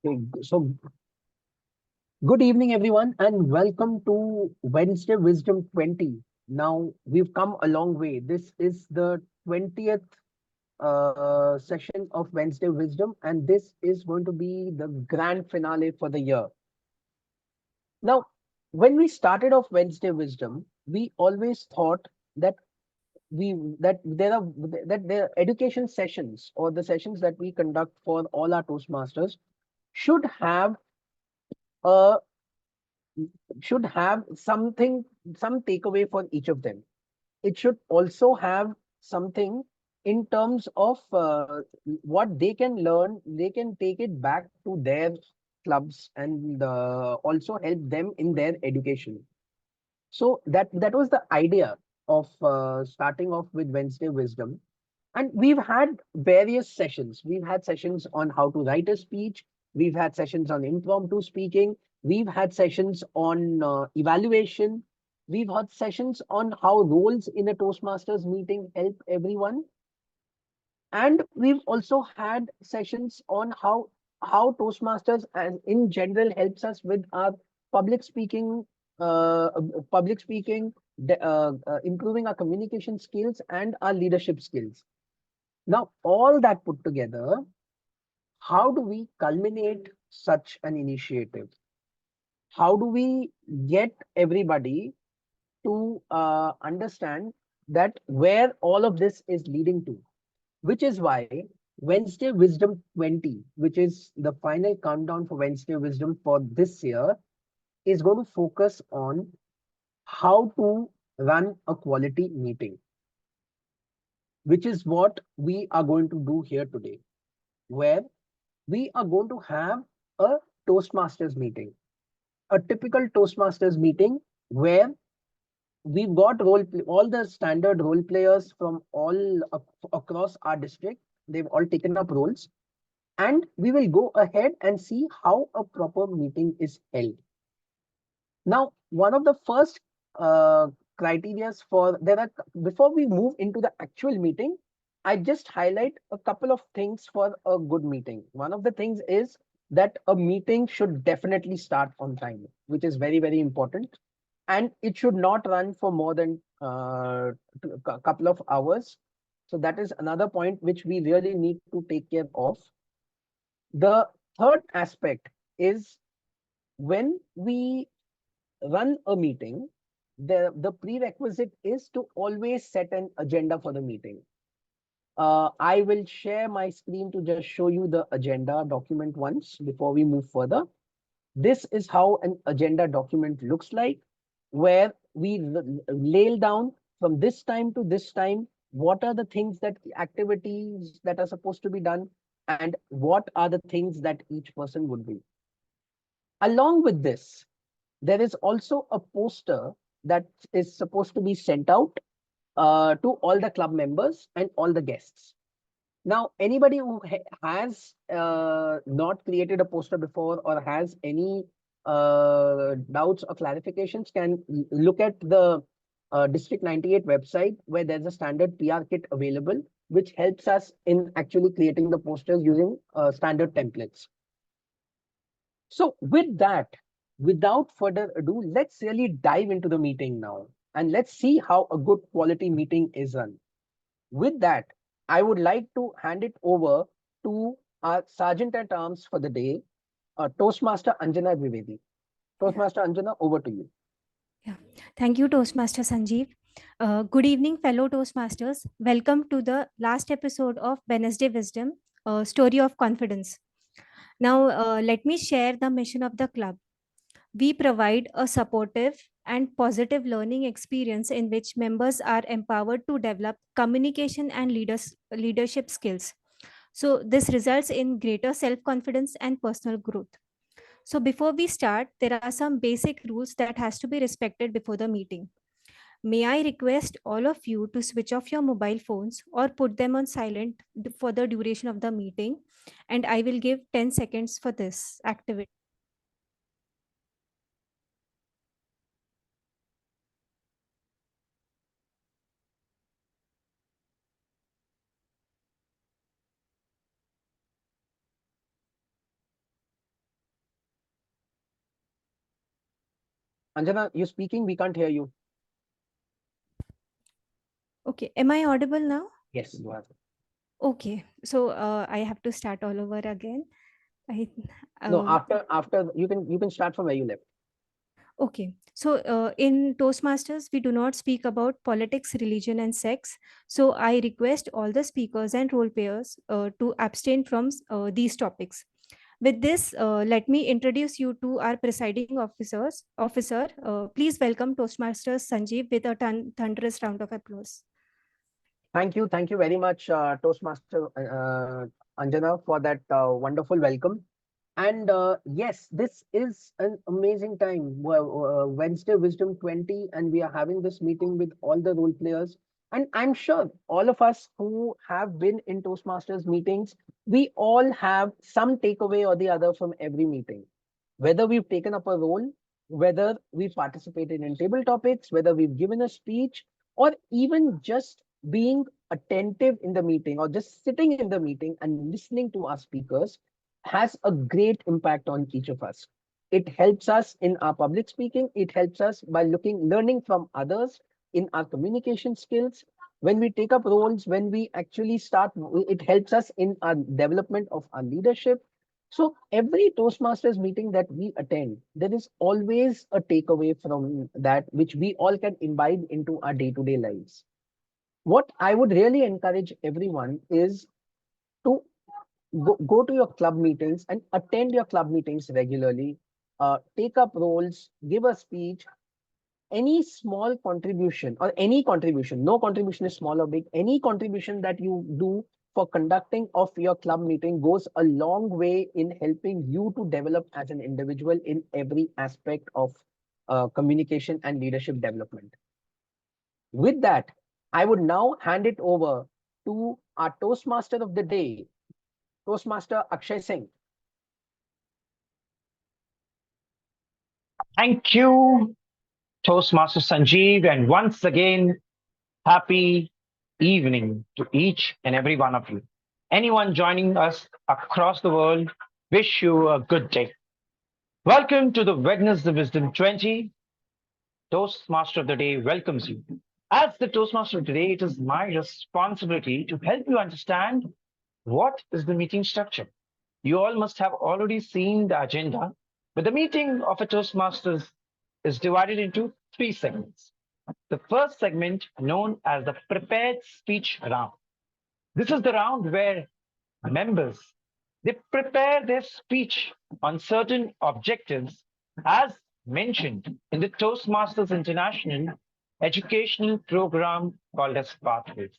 Okay, so good evening, everyone, and welcome to Wednesday Wisdom 20. Now, we've come a long way. This is the 20th session of Wednesday Wisdom, and this is going to be the grand finale for the year. Now, when we started off Wednesday Wisdom, we always thought that we that there are that there education sessions or the sessions that we conduct for all our Toastmasters should have a should have something, some takeaway for each of them. It should also have something in terms of what they can learn. They can take it back to their clubs and also help them in their education. So that was the idea of starting off with Wednesday Wisdom. And we've had various sessions. We've had sessions on how to write a speech. We've had sessions on impromptu speaking. We've had sessions on evaluation. We've had sessions on how roles in a Toastmasters meeting help everyone. And we've also had sessions on how Toastmasters and in general helps us with our public speaking, uh, public speaking, improving our communication skills and our leadership skills. Now, all that put together, how do we culminate such an initiative? How do we get everybody to understand that where all of this is leading to? Which is why Wednesday Wisdom 20, which is the final countdown for Wednesday Wisdom for this year, is going to focus on how to run a quality meeting, which is what we are going to do here today, where we are going to have a Toastmasters meeting, a typical Toastmasters meeting where we've got all the standard role players from across our district. They've all taken up roles, and we will go ahead and see how a proper meeting is held. Now, one of the first uh, criterias for there are before we move into the actual meeting, I just highlight a couple of things for a good meeting. One of the things is that a meeting should definitely start on time, which is very, very important. And it should not run for more than a couple of hours. So that is another point which we really need to take care of. The third aspect is when we run a meeting, the prerequisite is to always set an agenda for the meeting. I will share my screen to just show you the agenda document once before we move further. This is how an agenda document looks like, where we lay down from this time to this time, what are the things that activities that are supposed to be done, and what are the things that each person would do. Along with this, there is also a poster that is supposed to be sent out to all the club members and all the guests. Now, anybody who has not created a poster before or has any doubts or clarifications can look at the District 98 website, where there's a standard PR kit available, which helps us in actually creating the posters using standard templates. So with that, without further ado, let's really dive into the meeting now and let's see how a good quality meeting is run. With that, I would like to hand it over to our Sergeant at Arms for the day, Toastmaster Anjana Dwivedi. Yeah, Toastmaster Anjana, over to you. yeah. Thank you, Toastmaster Sanjeev. Good evening, fellow Toastmasters. Welcome to the last episode of Wednesday Wisdom, Story of Confidence. Now, let me share the mission of the club. We provide a supportive and positive learning experience in which members are empowered to develop communication and leadership skills. So, this results in greater self confidence and personal growth. So before we start, there are some basic rules that has to be respected before the meeting. May I request all of you to switch off your mobile phones or put them on silent for the duration of the meeting, and I will give 10 seconds for this activity. Anjana, you're speaking, we can't hear you. Okay, am I audible now? Yes, you are. Okay, so I have to start all over again. I No, uh, after you can start from where you left. okay. So in Toastmasters, we do not speak about politics, religion, and sex. So I request all the speakers and role players to abstain from these topics. With this, let me introduce you to our presiding officer. Please welcome Toastmasters Sanjeev with a thunderous round of applause. Thank you very much, Toastmaster Anjana, for that wonderful welcome. And yes, this is an amazing time. Wednesday Wisdom 20, and we are having this meeting with all the role players. And I'm sure all of us who have been in Toastmasters meetings, we all have some takeaway or the other from every meeting. Whether we've taken up a role, whether we've participated in table topics, whether we've given a speech, or even just being attentive in the meeting or just sitting in the meeting and listening to our speakers has a great impact on each of us. It helps us in our public speaking. It helps us by learning from others in our communication skills. When we take up roles, when we actually start, it helps us in our development of our leadership. So every Toastmasters meeting that we attend, there is always a takeaway from that which we all can imbibe into our day-to-day lives. What I would really encourage everyone is to go to your club meetings and attend your club meetings regularly. Take up roles, give a speech. Any small contribution or any contribution, no contribution is small or big, any contribution that you do for conducting of your club meeting goes a long way in helping you to develop as an individual in every aspect of communication and leadership development. With that, I would now hand it over to our Toastmaster of the day, Toastmaster Akshay Singh. Thank you, Toastmaster Sanjeev, and once again, happy evening to each and every one of you. Anyone joining us across the world, wish you a good day. Welcome to the Wednesday Wisdom 20. Toastmaster of the Day welcomes you. As the Toastmaster of the Day, it is my responsibility to help you understand what is the meeting structure. You all must have already seen the agenda, but the meeting of a Toastmasters is divided into three segments. The first segment, known as the prepared speech round. This is the round where members they prepare their speech on certain objectives as mentioned in the Toastmasters International educational program called as Pathways.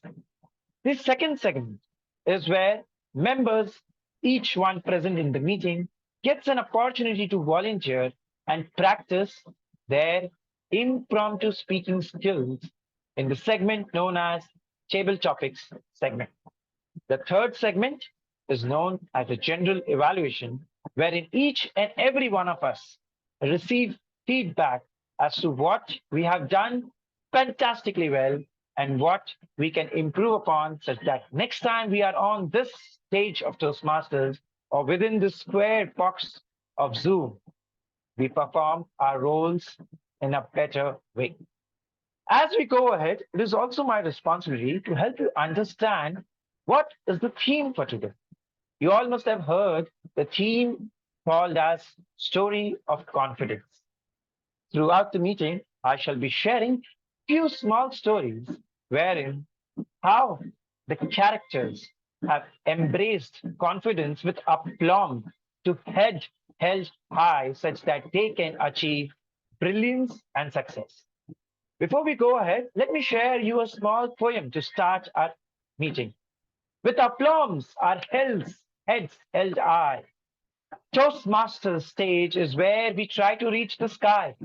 This second segment is where members, each one present in the meeting, gets an opportunity to volunteer and practice their impromptu speaking skills in the segment known as Table Topics segment. The third segment is known as a general evaluation, wherein each and every one of us receive feedback as to what we have done fantastically well and what we can improve upon, such that next time we are on this stage of Toastmasters or within the square box of Zoom, we perform our roles in a better way. As we go ahead, it is also my responsibility to help you understand what is the theme for today. You all must have heard the theme called as Story of Confidence. Throughout the meeting, I shall be sharing few small stories wherein how the characters have embraced confidence with aplomb to head held high such that they can achieve brilliance and success. Before we go ahead, let me share you a small poem to start our meeting. With applause, our heads held high. Toastmasters stage is where we try to reach the sky.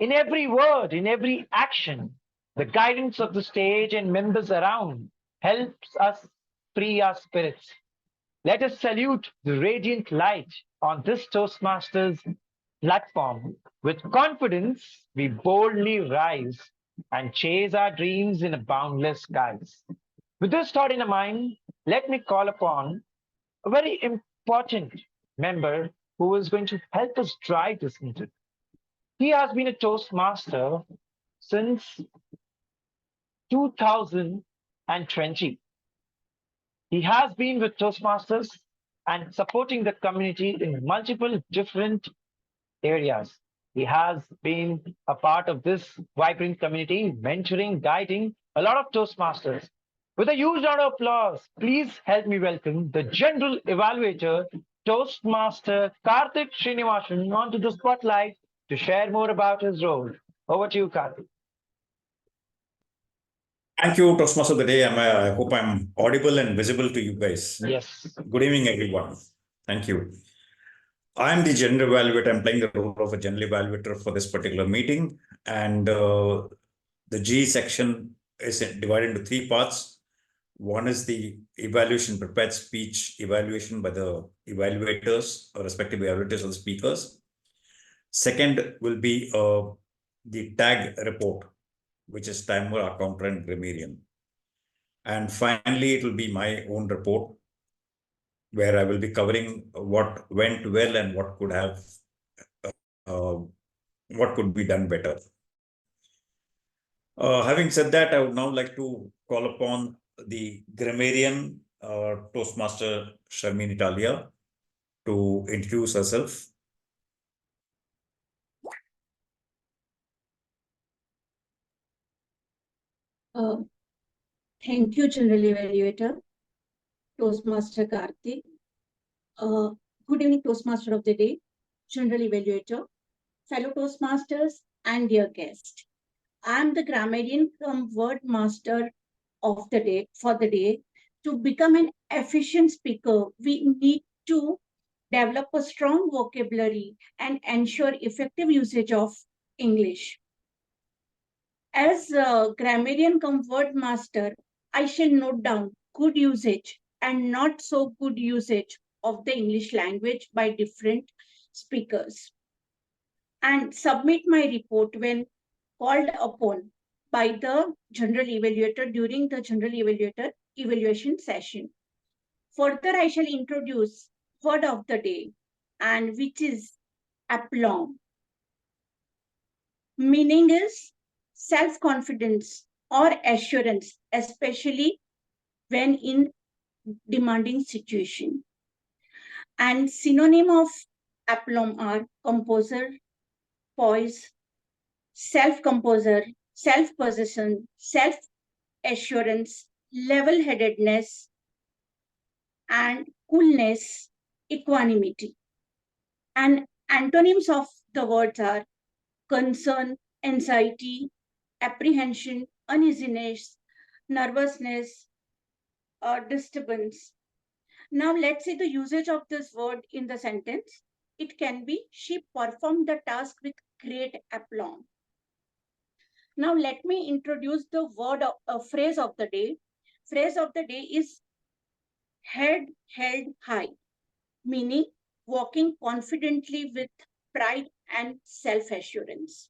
In every word, in every action, the guidance of the stage and members around helps us free our spirits. Let us salute the radiant light on this Toastmasters platform. With confidence, we boldly rise and chase our dreams in a boundless skies. With this thought in mind, let me call upon a very important member who is going to help us drive this meeting. He has been a Toastmaster since 2020. He has been with Toastmasters and supporting the community in multiple different areas. He has been a part of this vibrant community, mentoring, guiding a lot of Toastmasters. With a huge round of applause, please help me welcome the General Evaluator, Toastmaster Karthik Srinivasan, onto the spotlight to share more about his role. Over to you, Karthik. Thank you, Toastmaster of the day. I hope I'm audible and visible to you guys. Yes. Good evening, everyone. Thank you. I'm the general evaluator. I'm playing the role of a general evaluator for this particular meeting. And the G section is divided into three parts. One is the evaluation, prepared speech evaluation by the evaluators or respective evaluators or the speakers. Second will be the tag report, which is timer, counter, and grammarian. And finally, it will be my own report where I will be covering what went well and uh, what could be done better. Having said that, I would now like to call upon the grammarian Toastmaster Sharmin Italia to introduce herself. Thank you, General Evaluator, Toastmaster Karthik. Good evening, Toastmaster of the day, General Evaluator, fellow Toastmasters, and dear guest. I am the grammarian cum word master of the day for the day. To become an efficient speaker, we need to develop a strong vocabulary and ensure effective usage of English. As a grammarian cum word master, I shall note down good usage and not so good usage of the English language by different speakers and submit my report when called upon by the general evaluator during the general evaluator evaluation session. Further, I shall introduce word of the day, and which is aplomb. Meaning is self-confidence or assurance, especially when in demanding situation. And synonym of aplomb are composer, poise, self-composure, self-possession, self-assurance, level-headedness, and coolness, equanimity. And antonyms of the words are concern, anxiety, apprehension, uneasiness, nervousness, disturbance. Now, let's say the usage of this word in the sentence. It can be, she performed the task with great aplomb. Now, let me introduce the phrase of the day. Phrase of the day is head held high, meaning walking confidently with pride and self-assurance.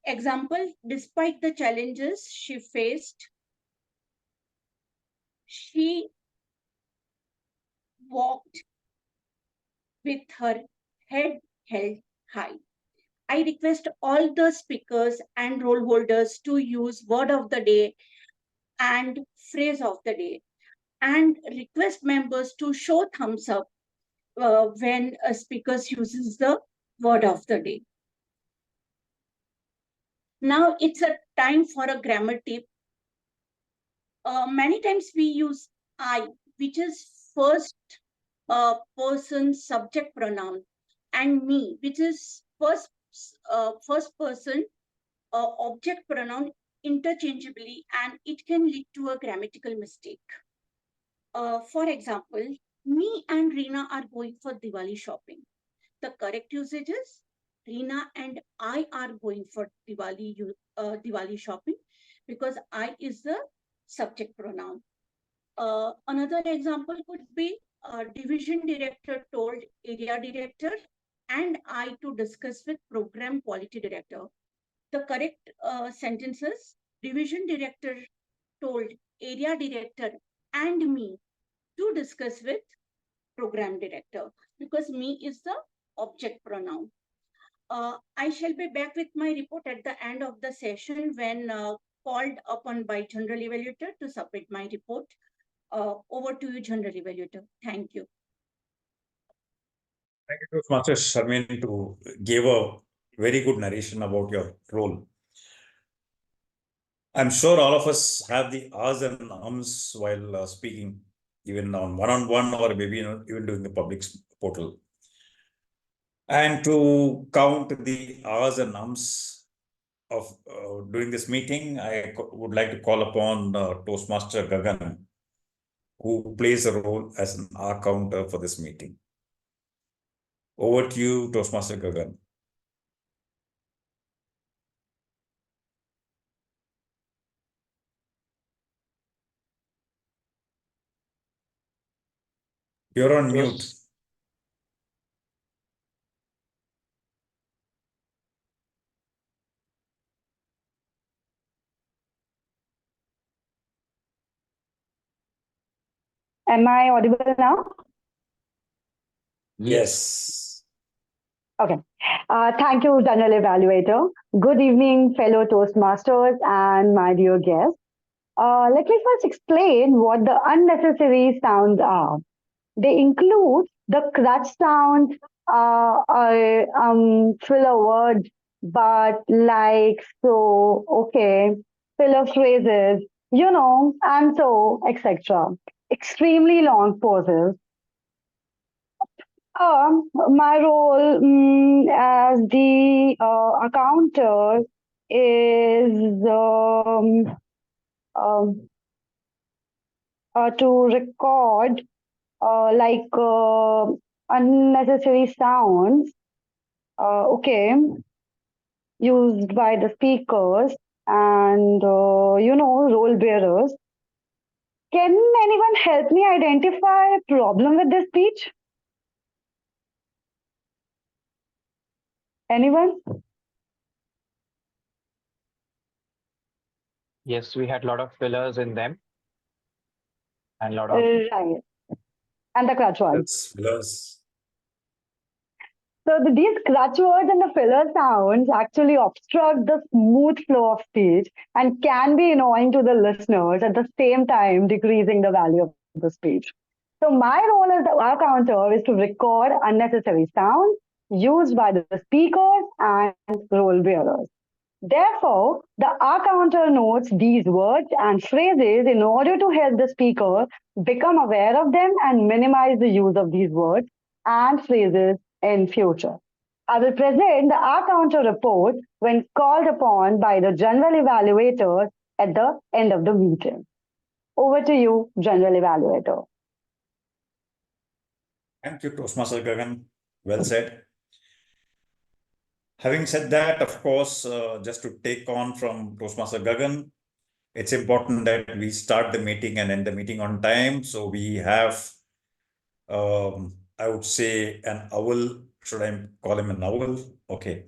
Example, despite the challenges she faced, she walked with her head held high. I request all the speakers and role holders to use word of the day and phrase of the day, and request members to show thumbs up when a speaker uses the word of the day. Now it's a time for a grammar tip. Many times we use I, which is first person subject pronoun, and me, which is first person object pronoun interchangeably, and it can lead to a grammatical mistake. For example, me and Reena are going for Diwali shopping. The correct usage is Reena and I are going for Diwali shopping, because I is the subject pronoun. Another example could be division director told area director and I to discuss with program quality director. The correct sentences, division director told area director and me to discuss with program director, because me is the object pronoun. I shall be back with my report at the end of the session when called upon by General Evaluator to submit my report. Over to you, General Evaluator. Thank you. Thank you, Toastmaster Sharmin, to give a very good narration about your role. I'm sure all of us have the ahs and ums while speaking, even on one-on-one or maybe even doing the public portal. And to count the ahs and ums of during this meeting, I would like to call upon Toastmaster Gagan, who plays a role as an ah counter for this meeting. Over to you, Toastmaster Gagan. You're on mute. Am I audible now? Yes. Okay. Thank you, General Evaluator. Good evening, fellow Toastmasters and my dear guests. Let me first explain what the unnecessary sounds are. They include the crutch sound, filler words, but, like, so, okay, filler phrases, and so, etc. Extremely long pauses. My role as the accounter is to record unnecessary sounds, used by the speakers and, role bearers. Can anyone help me identify a problem with this speech? Anyone? Yes, we had a lot of fillers in them and a lot of Right. And the crutch words. That's plus. So these crutch words and the filler sounds actually obstruct the smooth flow of speech and can be annoying to the listeners at the same time decreasing the value of the speech. So my role as the R counter is to record unnecessary sounds used by the speakers and role bearers. Therefore, the R counter notes these words and phrases in order to help the speaker become aware of them and minimize the use of these words and phrases in future. I will present the R counter report when called upon by the general evaluator at the end of the meeting. Over to you, general evaluator. Thank you, Toastmaster Gagan. Well said. Having said that, of course, just to take on from Toastmaster Gagan, it's important that we start the meeting and end the meeting on time. So we have, I would say, an owl. Should I call him an owl? Okay.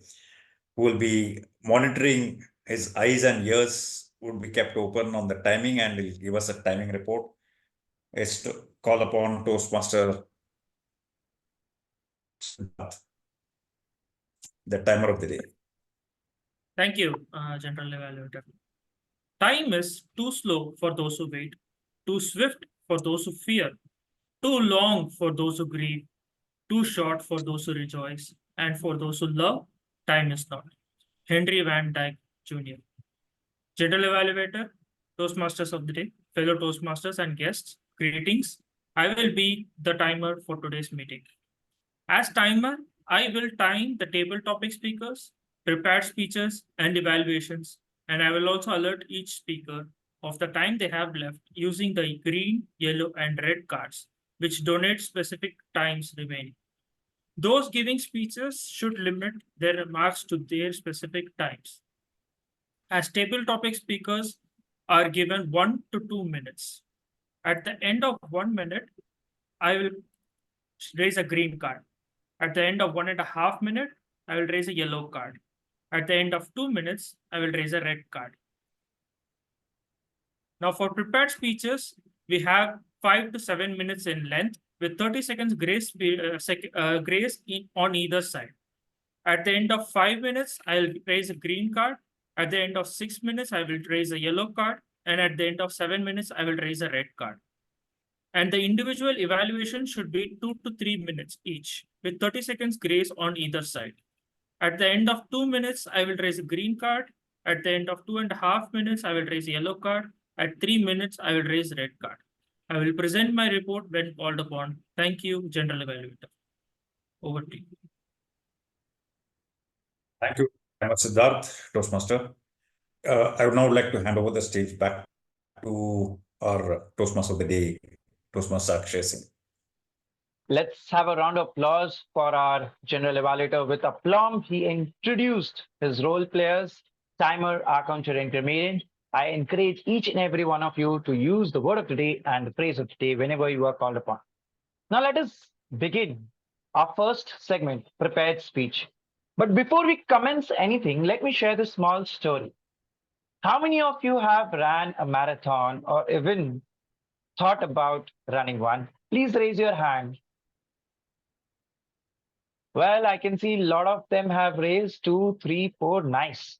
Who will be monitoring his eyes and ears would be kept open on the timing and will give us a timing report. It's to call upon Toastmaster, the timer of the day. Thank you, General Evaluator. Time is too slow for those who wait, too swift for those who fear, too long for those who grieve, too short for those who rejoice, and for those who love, time is not. Henry Van Dyke Jr. General Evaluator, Toastmasters of the day, fellow Toastmasters and guests, greetings. I will be the timer for today's meeting. As timer, I will time the table topic speakers, prepared speeches, and evaluations, and I will also alert each speaker of the time they have left using the green, yellow, and red cards, which donate specific times remaining. Those giving speeches should limit their remarks to their specific times. As table topic speakers are given 1 to 2 minutes. At the end of 1 minute, I will raise a green card. At the end of 1.5 minutes, I will raise a yellow card. At the end of 2 minutes, I will raise a red card. Now for prepared speeches, we have 5 to 7 minutes in length with 30 seconds grace on either side. At the end of 5 minutes, I'll raise a green card. At the end of 6 minutes, I will raise a yellow card. And at the end of 7 minutes, I will raise a red card. And the individual evaluation should be 2 to 3 minutes each, with 30 seconds grace on either side. At the end of 2 minutes, I will raise a green card. At the end of 2.5 minutes, I will raise a yellow card. At 3 minutes, I will raise a red card. I will present my report when called upon. Thank you, General Evaluator. Over to you. Thank you very much, Siddharth, Toastmaster. I would now like to hand over the stage back to our Toastmaster of the day, Toastmaster Akshay Singh. Let's have a round of applause for our general evaluator. With aplomb, he introduced his role players, timer, our counter intermediate. I encourage each and every one of you to use the word of the day and the phrase of the day whenever you are called upon. Now let us begin our first segment, prepared speech. But before we commence anything, let me share this small story. How many of you have ran a marathon or even thought about running one? Please raise your hand. Well, I can see a lot of them have raised 2, 3, 4. Nice.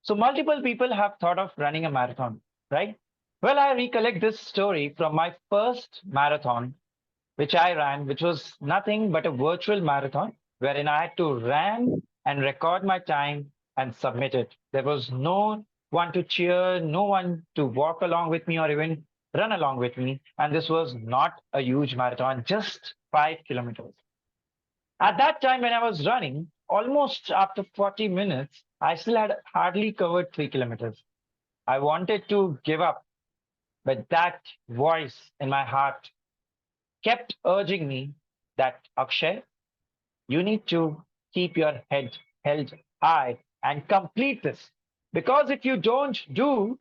So multiple people have thought of running a marathon, right? Well, I recollect this story from my first marathon, which I ran, which was nothing but a virtual marathon, wherein I had to run and record my time and submit it. There was no one to cheer, no one to walk along with me or even run along with me. And this was not a huge marathon, just 5 kilometers. At that time, when I was running, almost after 40 minutes, I still had hardly covered 3 kilometers. I wanted to give up, but that voice in my heart kept urging me that, Akshay, you need to keep your head held high and complete this. Because if you don't do,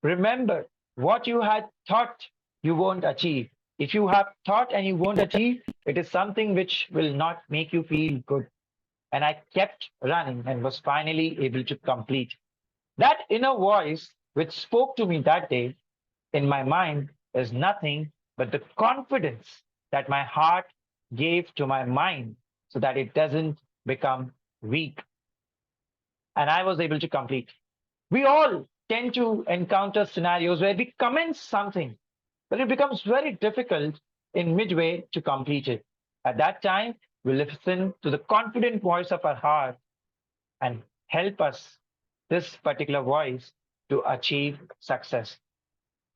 remember what you had thought you won't achieve. If you have thought and you won't achieve, it is something which will not make you feel good. And I kept running and was finally able to complete. That inner voice which spoke to me that day in my mind is nothing but the confidence that my heart gave to my mind so that it doesn't become weak. And I was able to complete. We all tend to encounter scenarios where we commence something, but it becomes very difficult in midway to complete it. At that time, we listen to the confident voice of our heart and help us, this particular voice, to achieve success.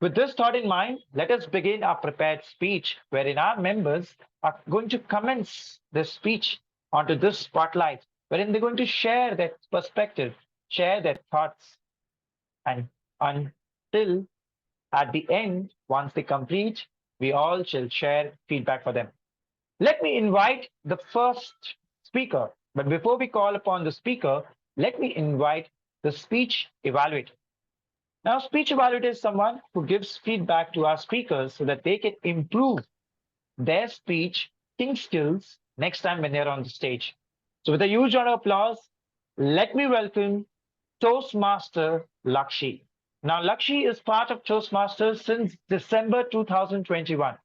With this thought in mind, let us begin our prepared speech, wherein our members are going to commence their speech onto this spotlight, wherein they're going to share their perspective, share their thoughts, and until at the end, once they complete, we all shall share feedback for them. Let me invite the first speaker. But before we call upon the speaker, let me invite the speech evaluator. Now, speech evaluator is someone who gives feedback to our speakers so that they can improve their speaking skills next time when they're on the stage. So with a huge round of applause, let me welcome Toastmaster Lakshi. Now, Lakshi is part of Toastmasters since December 2021.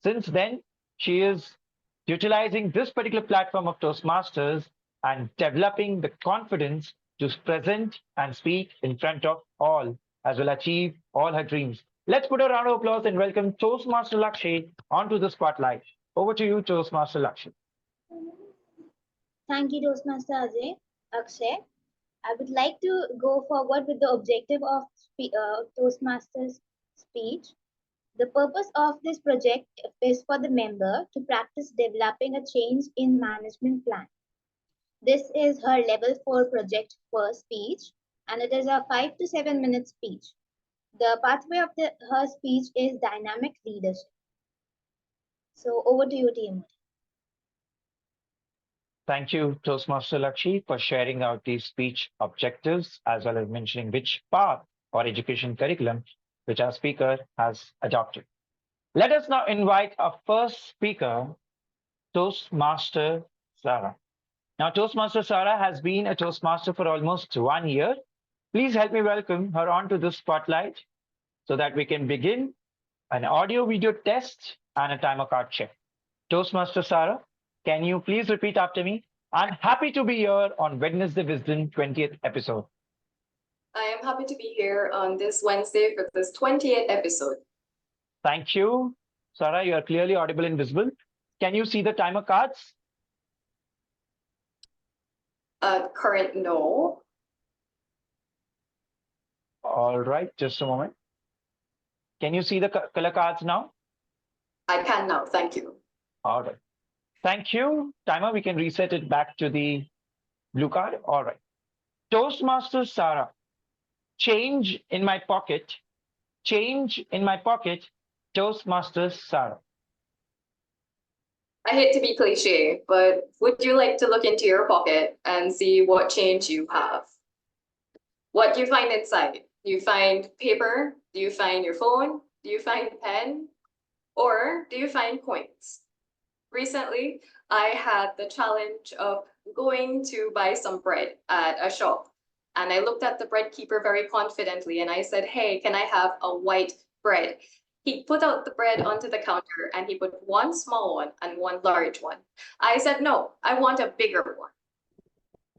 Since then, she is utilizing this particular platform of Toastmasters and developing the confidence to present and speak in front of all, as well achieve all her dreams. Let's put a round of applause and welcome Toastmaster Lakshi onto the spotlight. Over to you, Toastmaster Lakshi. Thank you, Toastmaster Akshay. I would like to go forward with the objective of Toastmasters speech. The purpose of this project is for the member to practice developing a change in management plan. This is her level 4 project for speech, and it is a 5 to 7 minute speech. The pathway of her speech is dynamic leadership. So over to you, team. Thank you, Toastmaster Lakshi, for sharing out these speech objectives, as well as mentioning which path or education curriculum which our speaker has adopted. Let us now invite our first speaker, Toastmaster Sarah. Now, Toastmaster Sarah has been a Toastmaster for almost 1 year. Please help me welcome her onto this spotlight so that we can begin an audio-video test and a timer card check. Toastmaster Sarah, can you please repeat after me? I'm happy to be here on Wednesday Wisdom 20th episode. I am happy to be here on this Wednesday for this 20th episode. Thank you. Sarah, you are clearly audible and visible. Can you see the timer cards? Current no. All right, just a moment. Can you see the color cards now? I can now, thank you. All right. Thank you. Timer, we can reset it back to the blue card. All right. Toastmasters Sarah. Change in my pocket. Change in my pocket. Toastmasters Sarah. I hate to be cliche, but would you like to look into your pocket and see what change you have? What do you find inside? Do you find paper? Do you find your phone? Do you find pen? Or do you find coins? Recently, I had the challenge of going to buy some bread at a shop. And I looked at the bread keeper very confidently and I said, hey, can I have a white bread? He put out the bread onto the counter and he put one small one and one large one. I said, no, I want a bigger one.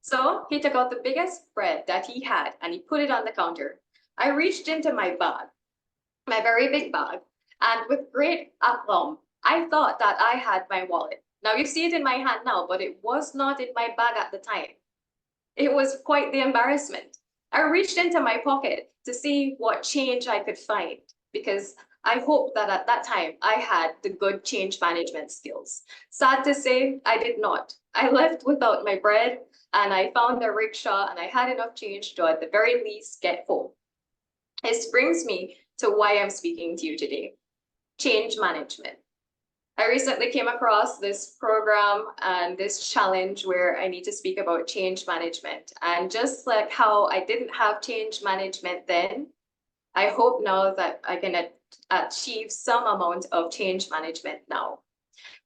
So he took out the biggest bread that he had and he put it on the counter. I reached into my bag, my very big bag, and with great aplomb, I thought that I had my wallet. Now you see it in my hand now, but it was not in my bag at the time. It was quite the embarrassment. I reached into my pocket to see what change I could find because I hoped that at that time I had the good change management skills. Sad to say, I did not. I left without my bread and I found a rickshaw and I had enough change to at the very least get home. This brings me to why I'm speaking to you today. Change management. I recently came across this program and this challenge where I need to speak about change management. And just like how I didn't have change management then, I hope now that I can achieve some amount of change management now,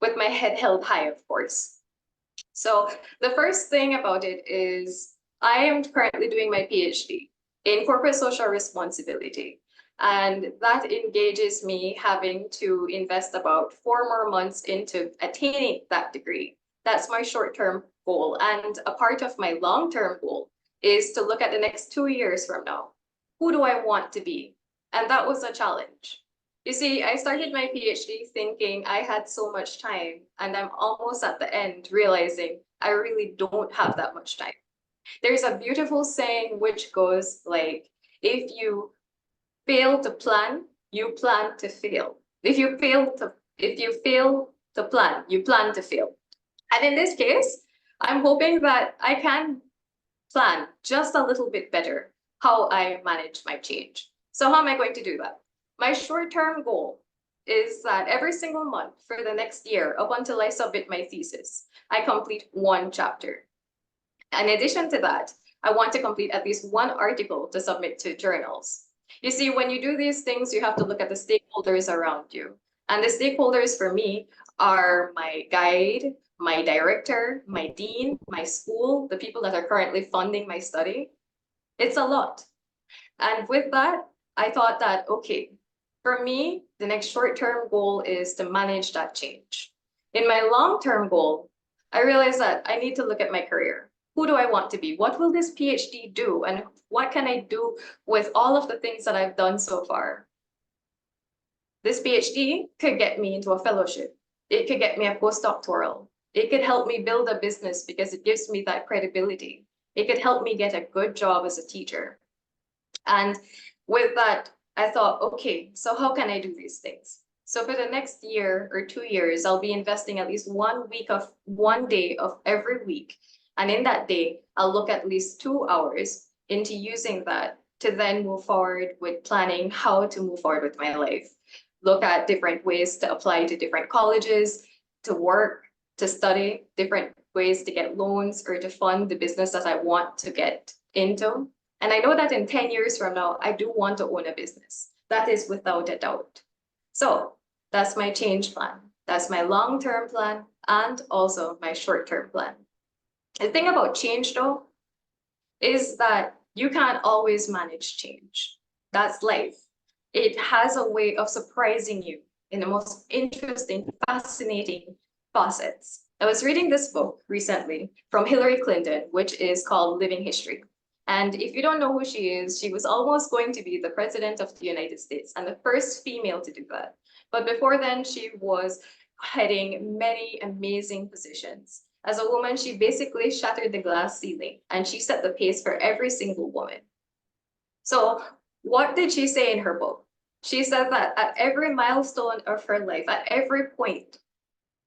with my head held high, of course. So the first thing about it is I am currently doing my PhD in corporate social responsibility. And that engages me having to invest about 4 more months into attaining that degree. That's my short-term goal. And a part of my long-term goal is to look at the next 2 years from now. Who do I want to be? And that was a challenge. You see, I started my PhD thinking I had so much time, and I'm almost at the end realizing I really don't have that much time. There's a beautiful saying which goes like, if you fail to plan, you plan to fail. If you fail to plan, you plan to fail. And in this case, I'm hoping that I can plan just a little bit better how I manage my change. So how am I going to do that? My short-term goal is that every single month for the next year, up until I submit my thesis, I complete 1 chapter. In addition to that, I want to complete at least 1 article to submit to journals. You see, when you do these things, you have to look at the stakeholders around you. And the stakeholders for me are my guide, my director, my dean, my school, the people that are currently funding my study. It's a lot. And with that, I thought that, okay, for me, the next short-term goal is to manage that change. In my long-term goal, I realized that I need to look at my career. Who do I want to be? What will this PhD do? And what can I do with all of the things that I've done so far? This PhD could get me into a fellowship. It could get me a postdoctoral. It could help me build a business because it gives me that credibility. It could help me get a good job as a teacher. And with that, I thought, okay, so how can I do these things? So for the next year or 2 years, I'll be investing at least 1 day of every week. And in that day, I'll look at least 2 hours into using that to then move forward with planning how to move forward with my life. Look at different ways to apply to different colleges, to work, to study, different ways to get loans or to fund the business that I want to get into. And I know that in 10 years from now, I do want to own a business. That is without a doubt. So that's my change plan. That's my long-term plan and also my short-term plan. The thing about change though, is that you can't always manage change. That's life. It has a way of surprising you in the most interesting, fascinating facets. I was reading this book recently from Hillary Clinton, which is called Living History. And if you don't know who she was almost going to be the president of the United States and the first female to do that. But before then, she was heading many amazing positions. As a woman, she basically shattered the glass ceiling and she set the pace for every single woman. So what did she say in her book? She said that at every milestone of her life, at every point,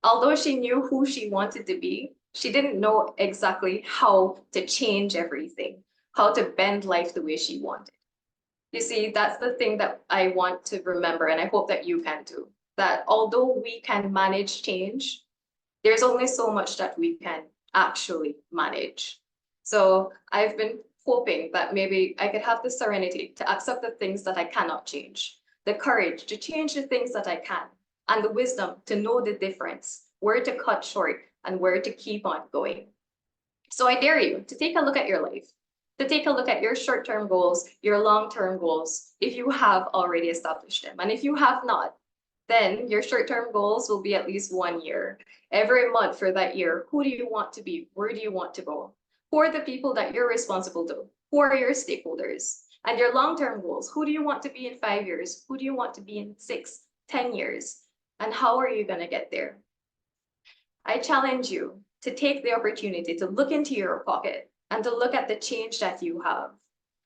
although she knew who she wanted to be, she didn't know exactly how to change everything, how to bend life the way she wanted. You see, that's the thing that I want to remember, and I hope that you can too. That although we can manage change, there's only so much that we can actually manage. So I've been hoping that maybe I could have the serenity to accept the things that I cannot change, the courage to change the things that I can, and the wisdom to know the difference, where to cut short and where to keep on going. So I dare you to take a look at your life, to take a look at your short-term goals, your long-term goals, if you have already established them. And if you have not, then your short-term goals will be at least 1 year. Every month for that year, who do you want to be? Where do you want to go? Who are the people that you're responsible to? Who are your stakeholders? And your long-term goals, who do you want to be in 5 years? Who do you want to be in 6, 10 years? And how are you gonna get there? I challenge you to take the opportunity to look into your pocket and to look at the change that you have,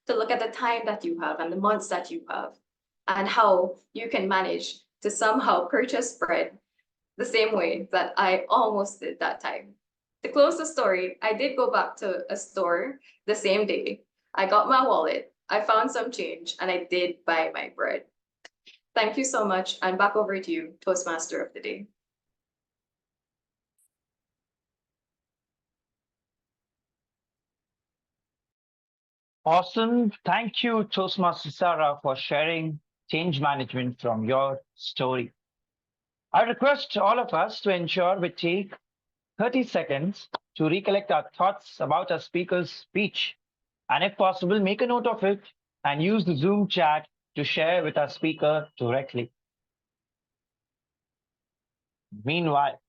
to look at the time that you have and the months that you have, and how you can manage to somehow purchase bread the same way that I almost did that time. To close the story, I did go back to a store the same day. I got my wallet, I found some change, and I did buy my bread. Thank you so much, and back over to you, Toastmaster of the Day. Awesome. Thank you, Toastmaster Sarah, for sharing change management from your story. I request all of us to ensure we take 30 seconds to recollect our thoughts about our speaker's speech. And if possible, make a note of it and use the Zoom chat to share with our speaker directly. Meanwhile,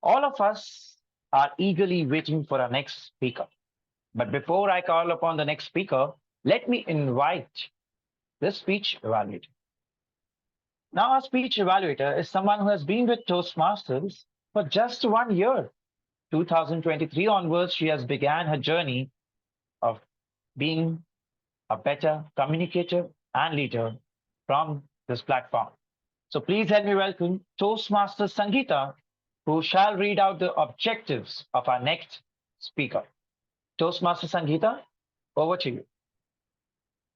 all of us are eagerly waiting for our next speaker. But before I call upon the next speaker, let me invite the speech evaluator. Now, our speech evaluator is someone who has been with Toastmasters for just 1 year. 2023 onwards, she has began her journey of being a better communicator and leader from this platform. So please help me welcome Toastmaster Sangeeta, who shall read out the objectives of our next speaker. Toastmaster Sangeeta, over to you.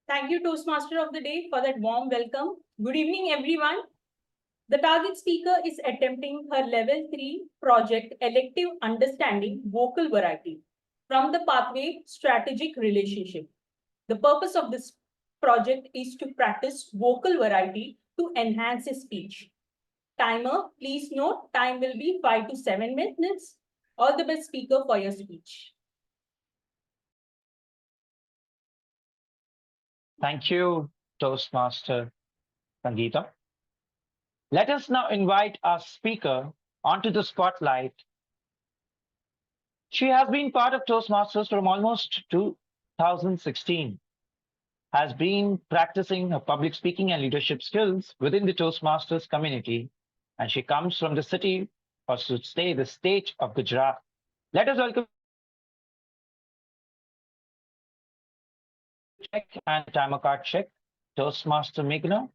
Thank you, Toastmaster of the Day, for that warm welcome. Good evening, everyone. The target speaker is attempting her Level 3 project Elective Understanding Vocal Variety from the pathway Strategic Relationship. The purpose of this project is to practice vocal variety to enhance his speech. Timer, please note, time will be 5 to 7 minutes. All the best, speaker, for your speech. Thank you, Toastmaster Sangeeta. Let us now invite our speaker onto the spotlight. She has been part of Toastmasters from almost 2016, has been practicing her public speaking and leadership skills within the Toastmasters community, and she comes from the city, or should say the state of Gujarat. Let us welcome check and timer card check. Toastmaster Meghna.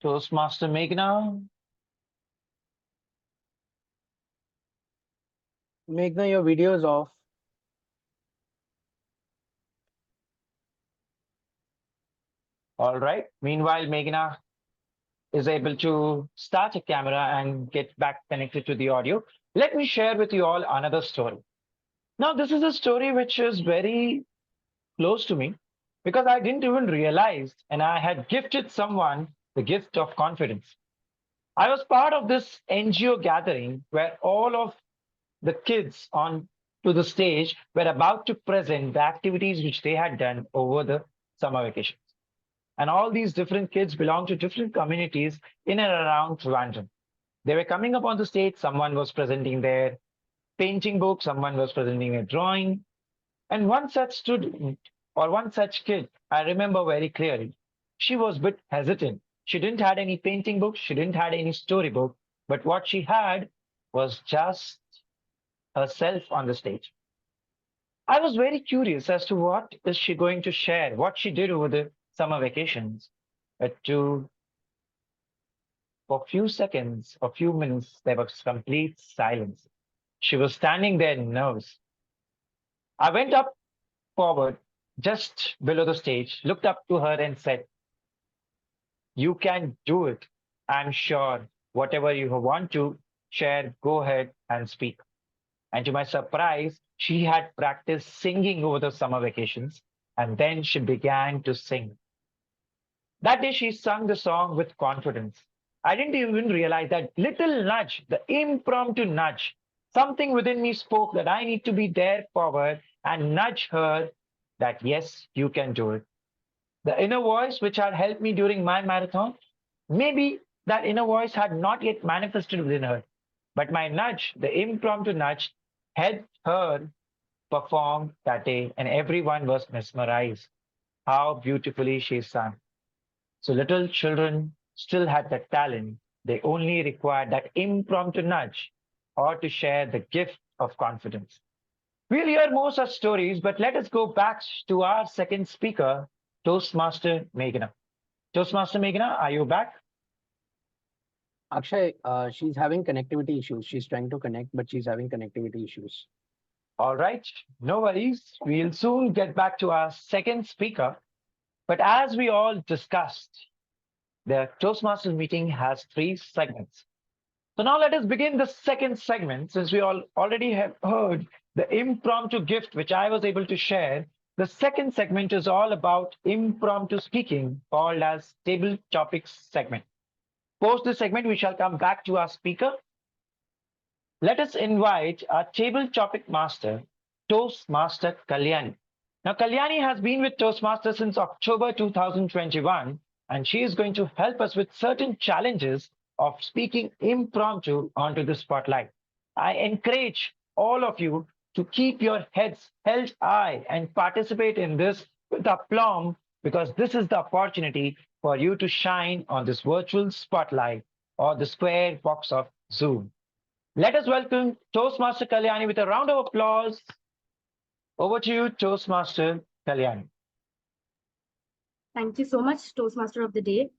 Toastmaster Meghna. Meghna, your video is off. All right. Meanwhile, Meghna is able to start a camera and get back connected to the audio. Let me share with you all another story. Now, this is a story which is very close to me because I didn't even realize, and I had gifted someone the gift of confidence. I was part of this NGO gathering where all of the kids on to the stage were about to present the activities which they had done over the summer vacations. And all these different kids belong to different communities in and around Trivandrum. They were coming up on the stage, someone was presenting their painting book, someone was presenting a drawing, and one such student or one such kid, I remember very clearly. She was a bit hesitant. She didn't had any painting book, she didn't had any storybook, but what she had was just herself on the stage. I was very curious as to what is she going to share, what she did over the summer vacations. To for a few seconds, a few minutes, there was complete silence. She was standing there nervous. I went up forward just below the stage, looked up to her and said, "You can do it. I'm sure. Whatever you want to share, go ahead and speak." And to my surprise, she had practiced singing over the summer vacations, and then she began to sing. That day, she sung the song with confidence. I didn't even realize that little nudge, the impromptu nudge, something within me spoke that I need to be there forward and nudge her that, yes, you can do it. The inner voice which had helped me during my marathon, maybe that inner voice had not yet manifested within her. But my nudge, the impromptu nudge, helped her perform that day, and everyone was mesmerized how beautifully she sang. So little children still had that talent. They only required that impromptu nudge or to share the gift of confidence. We'll hear more such stories, but let us go back to our second speaker, Toastmaster Meghna. Toastmaster Meghna, are you back? Akshay, she's having connectivity issues. She's trying to connect, but she's having connectivity issues. All right, no worries. We'll soon get back to our second speaker. But as we all discussed, the Toastmasters meeting has three segments. So now let us begin the second segment. Since we all already have heard the impromptu gift which I was able to share, the second segment is all about impromptu speaking, called as table topics segment. Post this segment, we shall come back to our speaker. Let us invite our table topic master, Toastmaster Kalyani. Now, Kalyani has been with Toastmasters since October 2021, and she is going to help us with certain challenges of speaking impromptu onto the spotlight. I encourage all of you to keep your heads held high and participate in this with aplomb, because this is the opportunity for you to shine on this virtual spotlight or the square box of Zoom. Let us welcome Toastmaster Kalyani with a round of applause. Over to you, Toastmaster Kalyani. Thank you so much, Toastmaster of the Day.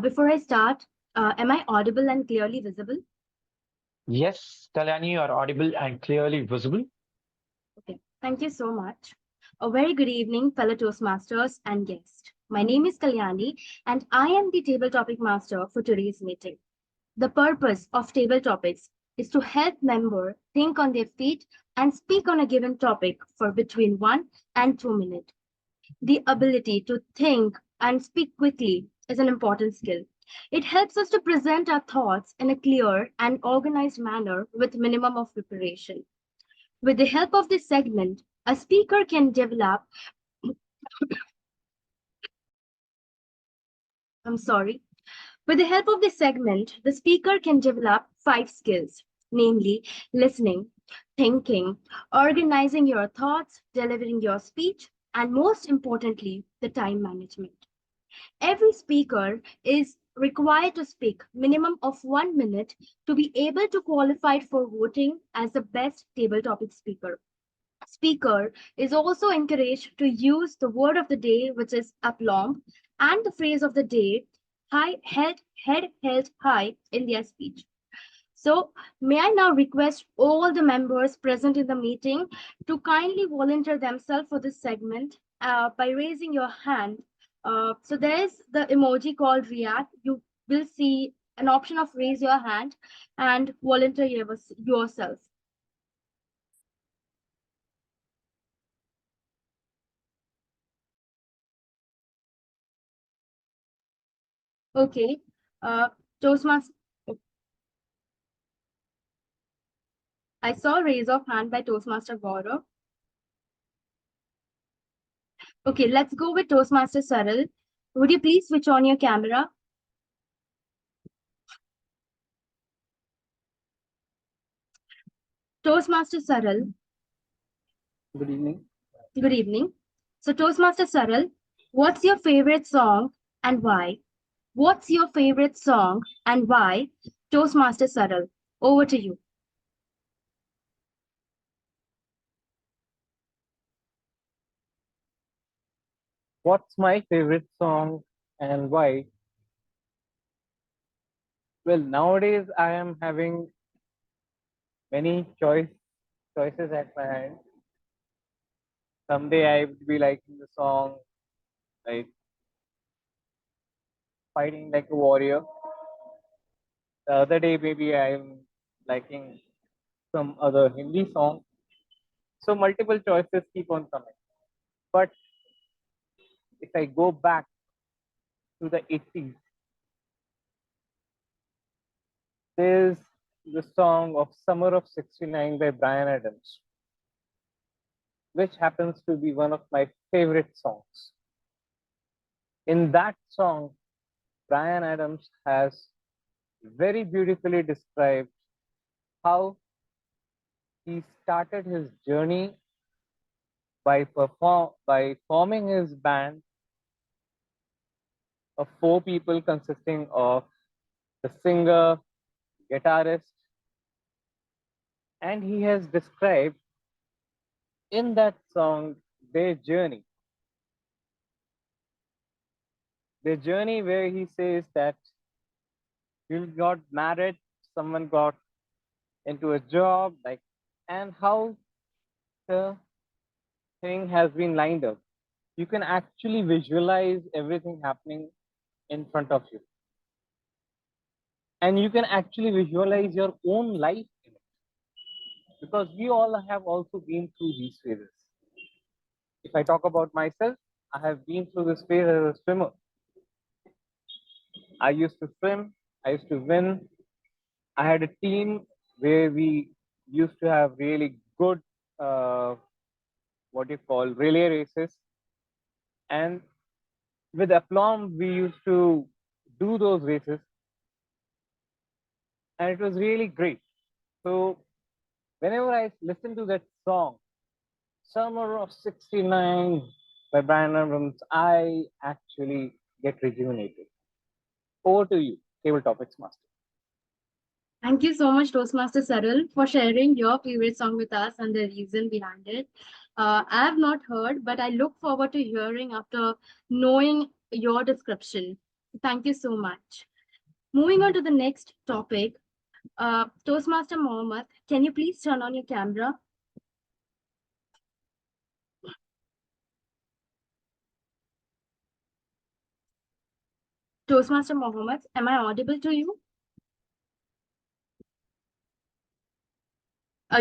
Before I start, am I audible and clearly visible? Yes, Kalyani, you are audible and clearly visible. Okay, thank you so much. A very good evening, fellow Toastmasters and guests. My name is Kalyani, and I am the table topic master for today's meeting. The purpose of table topics is to help members think on their feet and speak on a given topic for between 1 and 2 minutes. The ability to think and speak quickly is an important skill. It helps us to present our thoughts in a clear and organized manner with minimum of preparation. With the help of this segment, a speaker can develop With the help of this segment, the speaker can develop 5 skills, namely listening, thinking, organizing your thoughts, delivering your speech, and most importantly, the time management. Every speaker is required to speak minimum of 1 minute to be able to qualify for voting as the best table topic speaker. Speaker is also encouraged to use the word of the day, which is aplomb, and the phrase of the day, head held high in their speech. So may I now request all the members present in the meeting to kindly volunteer themselves for this segment by raising your hand. So there is the emoji called react. You will see an option of raise your hand and volunteer yourself. Okay, Toastmasters. I saw a raise of hand by Toastmaster Gaurav. Okay, let's go with Toastmaster Saril. Would you please switch on your camera? Toastmaster Saril. Good evening. Good evening. So Toastmaster Saril, what's your favorite song and why? What's your favorite song and why? Toastmaster Saril, over to you. What's my favorite song and why? Well, nowadays I am having many choices at my hand. Someday I would be liking the song like Fighting Like a Warrior. The other day maybe I'm liking some other Hindi song. So multiple choices keep on coming. But if I go back to the 80s, there's the song of Summer of 69 by Brian Adams, which happens to be one of my favorite songs. In that song, Brian Adams has very beautifully described how he started his journey by forming his band of 4 people consisting of the singer, guitarist, and he has described in that song their journey. Their journey where he says that you got married, someone got into a job, like, and how the thing has been lined up. You can actually visualize everything happening in front of you. And you can actually visualize your own life in it. Because we all have also been through these phases. If I talk about myself, I have been through this phase as a swimmer. I used to swim, I used to win. I had a team where we used to have really good, what you call, relay races. And with aplomb, we used to do those races. And it was really great. So whenever I listen to that song, Summer of 69 by Brian Adams, I actually get rejuvenated. Over to you, Table Topics Master. Thank you so much, Toastmaster Saril, for sharing your favorite song with us and the reason behind it. I have not heard, but I look forward to hearing after knowing your description. Thank you so much. Moving on to the next topic, Toastmaster Mohammed, can you please turn on your camera? Toastmaster Mohammed, am I audible to you?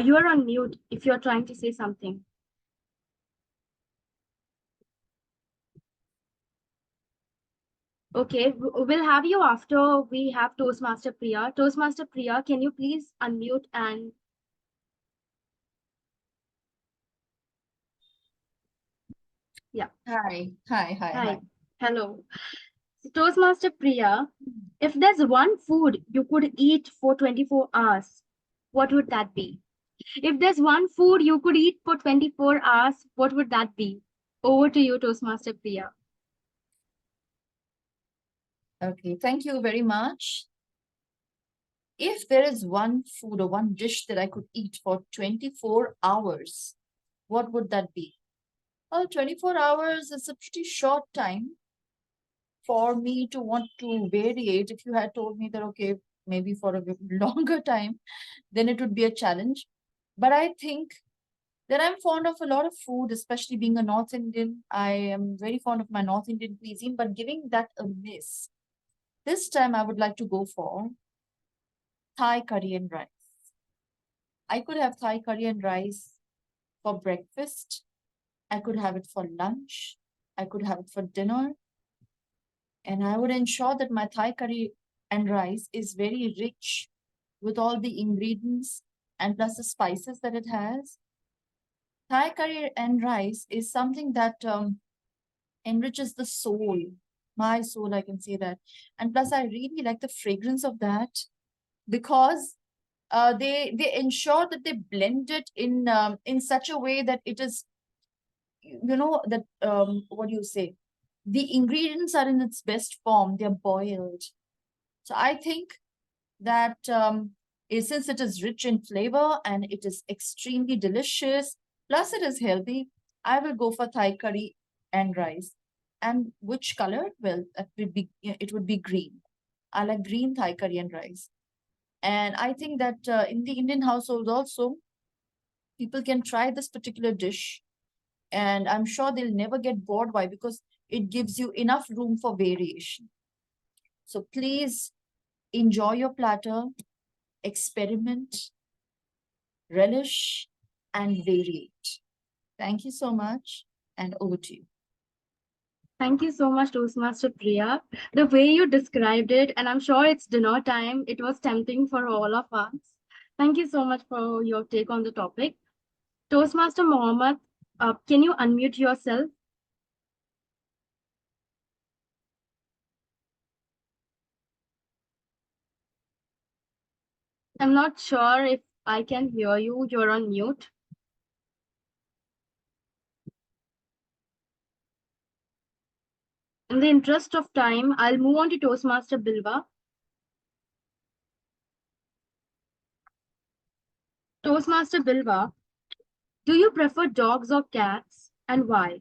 You are on mute if you're trying to say something. Okay, we'll have you after we have Toastmaster Priya. Toastmaster Priya, can you please unmute and... Yeah. Hi. Hello. So, Toastmaster Priya, if there's one food you could eat for 24 hours, what would that be? If there's one food you could eat for 24 hours, what would that be? Over to you, Toastmaster Priya. Okay, thank you very much. If there is one food or one dish that I could eat for 24 hours, what would that be? Well, 24 hours is a pretty short time for me to want to variate. If you had told me that, okay, maybe for a bit longer time, then it would be a challenge. But I think that I'm fond of a lot of food, especially being a North Indian. I am very fond of my North Indian cuisine, but giving that a miss, this time I would like to go for Thai curry and rice. I could have Thai curry and rice for breakfast. I could have it for lunch. I could have it for dinner. And I would ensure that my Thai curry and rice is very rich with all the ingredients and plus the spices that it has. Thai curry and rice is something that enriches the soul, my soul, I can say that. And plus, I really like the fragrance of that because they ensure that they blend it in such a way that it is, that what do you say? The ingredients are in its best form. They're boiled. So I think that since it is rich in flavor and it is extremely delicious, plus it is healthy, I will go for Thai curry and rice. And which color? Well, it would be green. I like green Thai curry and rice. And I think that in the Indian household also, people can try this particular dish. And I'm sure they'll never get bored. Why? Because it gives you enough room for variation. So please enjoy your platter, experiment, relish, and variate. Thank you so much, and over to you. Thank you so much, Toastmaster Priya. The way you described it, and I'm sure it's dinner time, it was tempting for all of us. Thank you so much for your take on the topic. Toastmaster Mohammed, can you unmute yourself? I'm not sure if I can hear you. You're on mute. In the interest of time, I'll move on to Toastmaster Bilwa. Toastmaster Bilwa, do you prefer dogs or cats and why?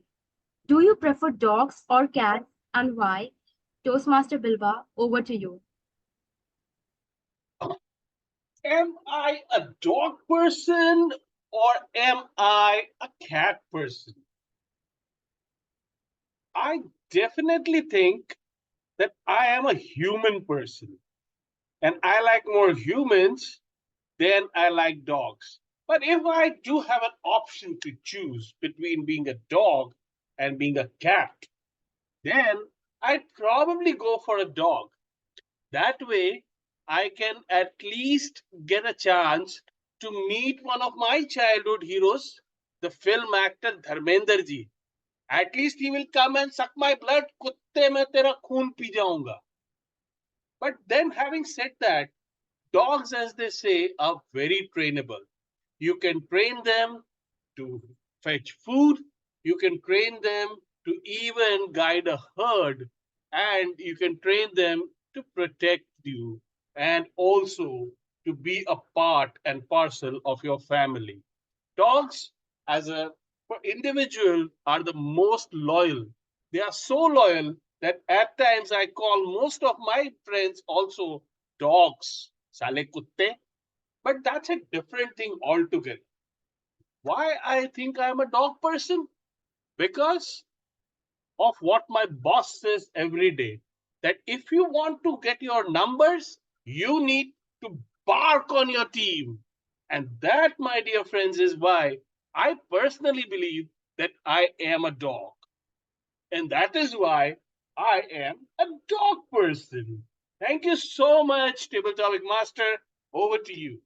Do you prefer dogs or cats and why? Toastmaster Bilwa, over to you. Am I a dog person or am I a cat person? I definitely think that I am a human person and I like more humans than I like dogs. But if I do have an option to choose between being a dog and being a cat, then I'd probably go for a dog. That way, I can at least get a chance to meet one of my childhood heroes, the film actor Dharmender ji. At least he will come and suck my blood. Kutte mein tera khoon pee jaunga. But then, having said that, dogs, as they say, are very trainable. You can train them to fetch food, you can train them to even guide a herd, and you can train them to protect you and also to be a part and parcel of your family. Dogs, as a individual, are the most loyal. They are so loyal that at times I call most of my friends also dogs, sale kutte. But that's a different thing altogether. Why I think I'm a dog person? Because of what my boss says every day. That if you want to get your numbers, you need to bark on your team. And that, my dear friends, is why I personally believe that I am a dog. And that is why I am a dog person. Thank you so much, Table Topic Master. Over to you.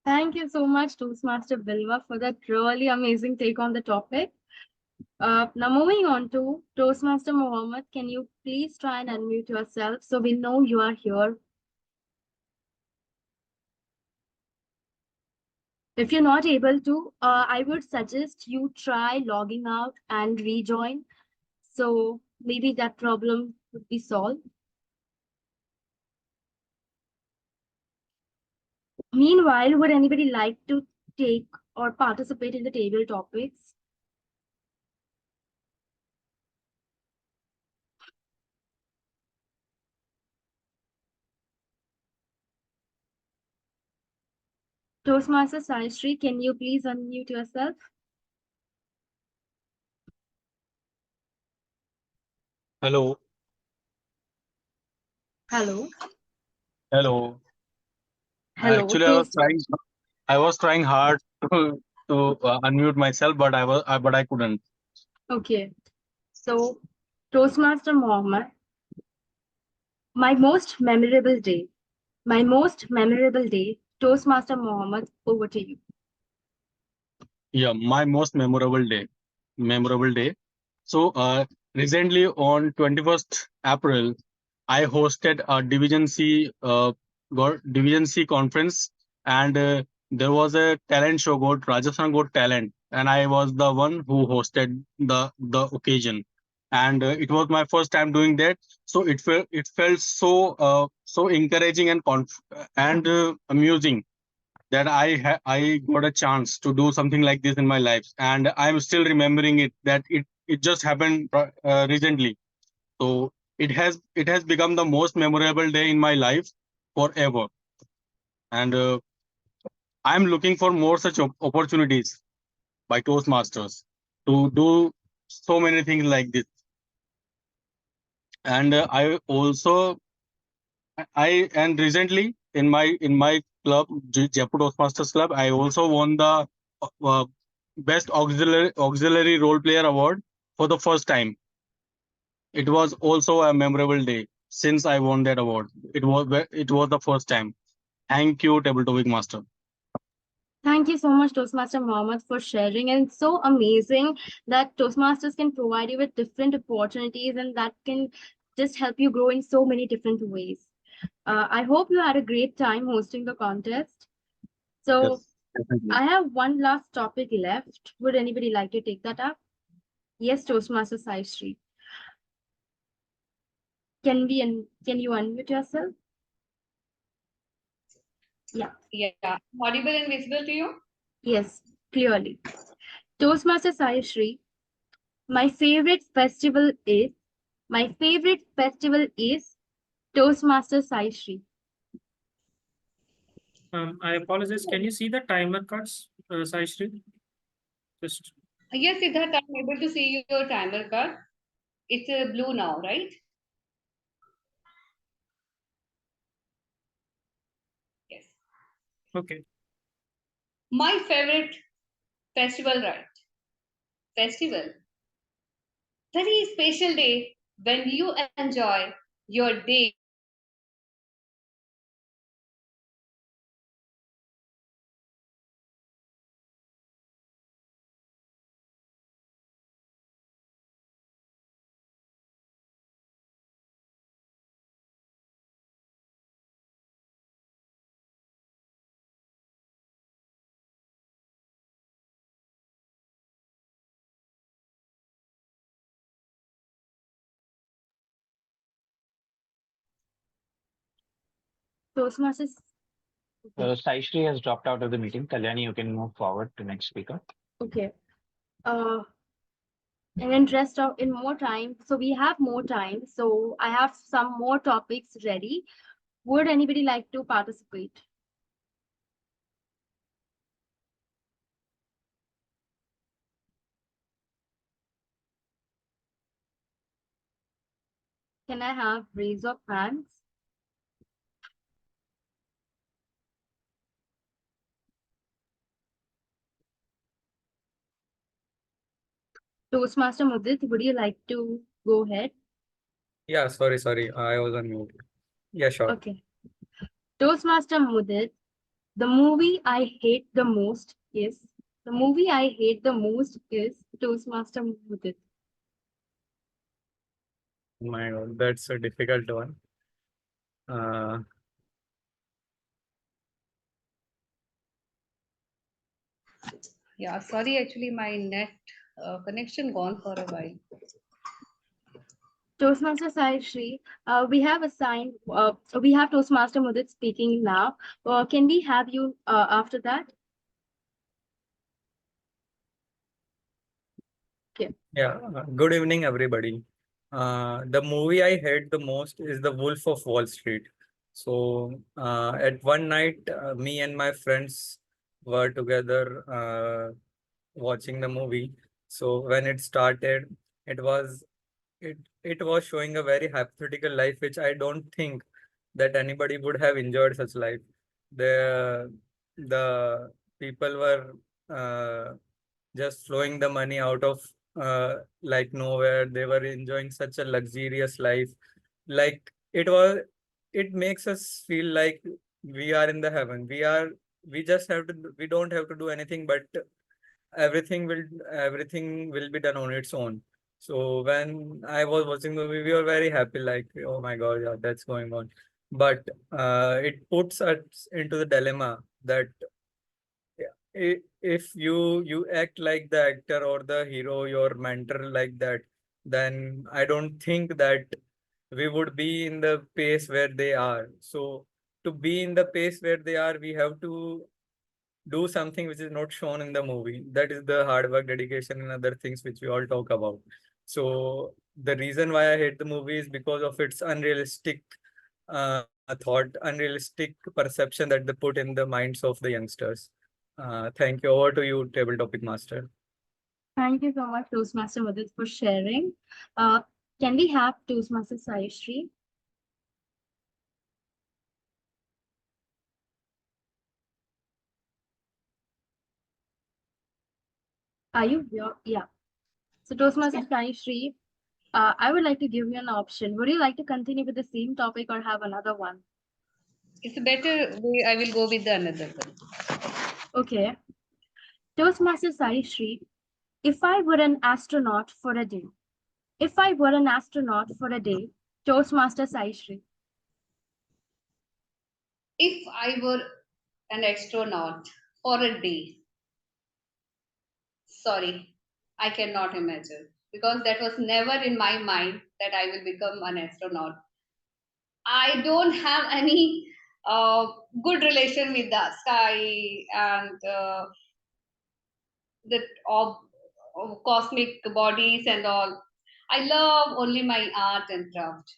Thank you so much, Toastmaster Bilwa, for that really amazing take on the topic. Now moving on to Toastmaster Mohammed, can you please try and unmute yourself so we know you are here? If you're not able to, I would suggest you try logging out and rejoin. So maybe that problem would be solved. Meanwhile, would anybody like to take or participate in the table topics? Toastmaster Saishri, can you please unmute yourself? Hello. Hello. Hello. Hello. Actually, I was trying hard to unmute myself, but I couldn't. Okay. So, Toastmaster Mohammed, my most memorable day Toastmaster Mohammed, over to you. Yeah, my most memorable day. So, recently on 21st April, I hosted a Division C conference, and there was a talent show called Rajasthan Got Talent, and I was the one who hosted the occasion, and it was my first time doing that. So it felt so encouraging and amusing that I got a chance to do something like this in my life, and I'm still remembering it. That it just happened recently. So it has become the most memorable day in my life forever, and I'm looking for more such opportunities by Toastmasters to do so many things like this. And I also I and recently in my club, Jaipur Toastmasters Club, I also won the uh, best auxiliary role player award for the first time. It was also a memorable day since I won that award. It was the first time. Thank you, Table Topic Master. Thank you so much, Toastmaster Mohammed, for sharing. And it's so amazing that Toastmasters can provide you with different opportunities and that can just help you grow in so many different ways. I hope you had a great time hosting the contest. So Yes, definitely. I have one last topic left. Would anybody like to take that up? Yes, Toastmaster Sai Sri. Can you unmute yourself? Yeah. Yeah. Audible and visible to you? Yes, clearly. Toastmaster Sai Sri, my favorite festival is Toastmaster Sai Sri. I apologize. Can you see the timer cuts, Saishri? Just Yes, Siddharth, I'm able to see your timer card. It's blue now, right? Yes. okay. My favorite festival, right? Festival. Very special day when you enjoy your day. Toastmasters. Saishri has dropped out of the meeting. Kalyani, you can move forward to next speaker. Okay. In interest of in more time, so we have more time. So I have some more topics ready. Would anybody like to participate? Can I have raise of hands? Toastmaster Mudit, would you like to go ahead? Yeah, sorry. I was on mute. Yeah, sure. Okay. Toastmaster Mudit, the movie I hate the most is Toastmaster Mudit. My God, that's a difficult one. Uh, Yeah, sorry, actually my net connection gone for a while. Toastmaster Sai Shri, we have Toastmaster Mudit speaking now. Can we have you after that? Okay. yeah, good evening, everybody. The movie I hate the most is The Wolf of Wall Street. So, at one night, me and my friends were together watching the movie. So when it started, it was it was showing a very hypothetical life, which I don't think that anybody would have enjoyed such life. The people were just flowing the money out of like nowhere. They were enjoying such a luxurious life. Like it makes us feel like we are in the heaven. We just have to. We don't have to do anything, but everything will be done on its own. So when I was watching the movie, we were very happy, like, oh my God, yeah, that's going on. But it puts us into the dilemma that if you act like the actor or the hero, your mentor like that, then I don't think that we would be in the pace where they are. So to be in the pace where they are, we have to do something which is not shown in the movie. That is the hard work, dedication, and other things which we all talk about. So the reason why I hate the movie is because of its unrealistic thought, unrealistic perception that they put in the minds of the youngsters. Thank you. Over to you, table topic master. Thank you so much, Toastmaster Madhut, for sharing. Can we have Toastmaster Sayashree? Are you here? Yeah. So Toastmaster Sayashree, I would like to give you an option. Would you like to continue with the same topic or have another one? It's a better way. I will go with the another one. Okay. Toastmaster Sayashree, if I were an astronaut for a day, if I were an astronaut for a day, Toastmaster Sayashree. If I were an astronaut for a day, sorry, I cannot imagine because that was never in my mind that I will become an astronaut. I don't have any good relation with the sky and the cosmic bodies and all. I love only my art and craft.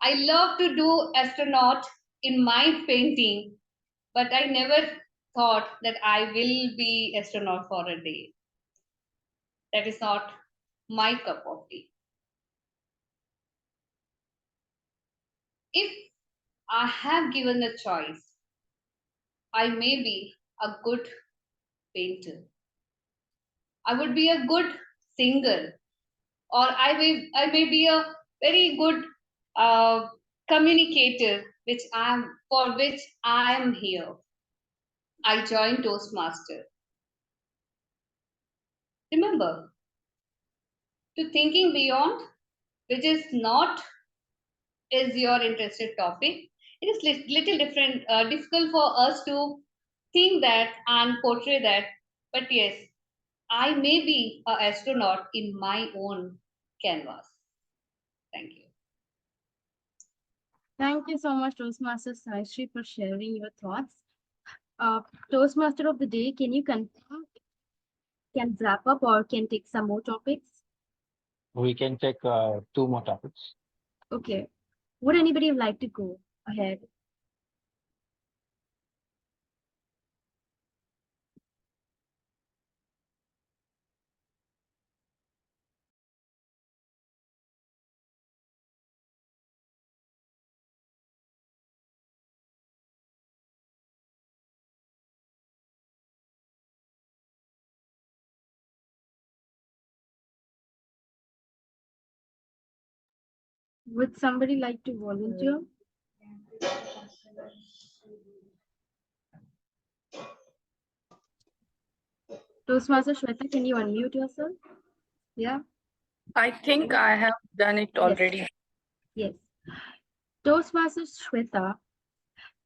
I love to do astronaut in my painting, but I never thought that I will be astronaut for a day. That is not my cup of tea. If I have given a choice, I may be a good painter. I would be a good singer, or I may be a very good uh, communicator, for which I am here. I joined Toastmaster. Remember, to thinking beyond, which is not is your interested topic. It is little different, difficult for us to think that and portray that. But yes, I may be an astronaut in my own canvas. Thank you. Thank you so much, Toastmaster Sayashree, for sharing your thoughts. Toastmaster of the day, can you confirm, can wrap up or can take some more topics? We can take 2 more topics. Okay. Would anybody like to go ahead? Would somebody like to volunteer? Toastmaster Shweta, can you unmute yourself? Yeah. I think I have done it already. Yes. Toastmaster Shweta,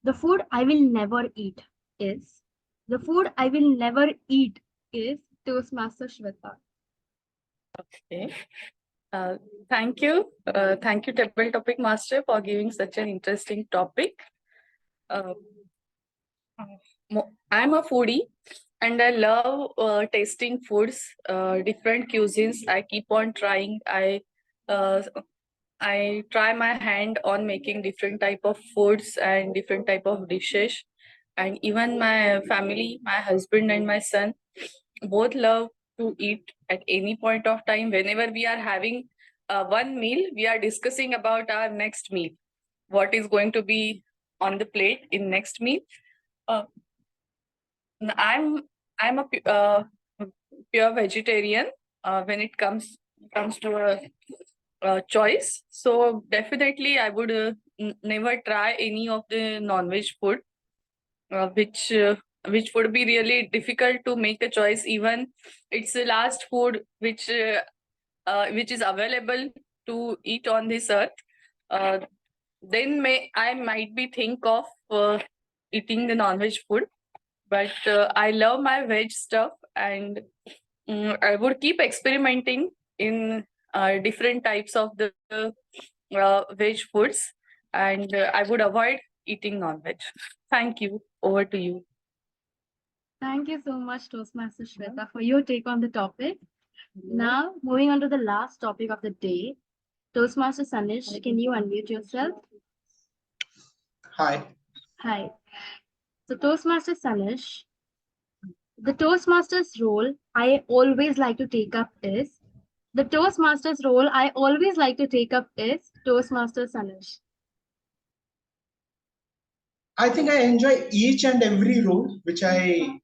the food I will never eat is. The food I will never eat is Toastmaster Shweta. Okay. Thank you. Thank you, Table Topic Master, for giving such an interesting topic. I'm a foodie and I love tasting foods, different cuisines. I keep on trying. I try my hand on making different type of foods and different type of dishes. And even my family, my husband and my son, both love to eat at any point of time. Whenever we are having one meal, we are discussing about our next meal. What is going to be on the plate in next meal? Uh, I'm a pure vegetarian when it comes to a choice. So definitely I would never try any of the non-veg food which would be really difficult to make a choice. Even it's the last food which is available to eat on this earth. Then I might be think of eating the non-veg food, but I love my veg stuff, and I would keep experimenting in different types of the veg foods, and I would avoid eating non-veg. Thank you. Over to you. Thank you so much, Toastmaster Shweta, for your take on the topic. Now, moving on to the last topic of the day, Toastmaster Sanish, can you unmute yourself? Hi. Hi. So, Toastmaster Sanish, the Toastmaster's role I always like to take up is Toastmaster Sanish. I think I enjoy each and every role which I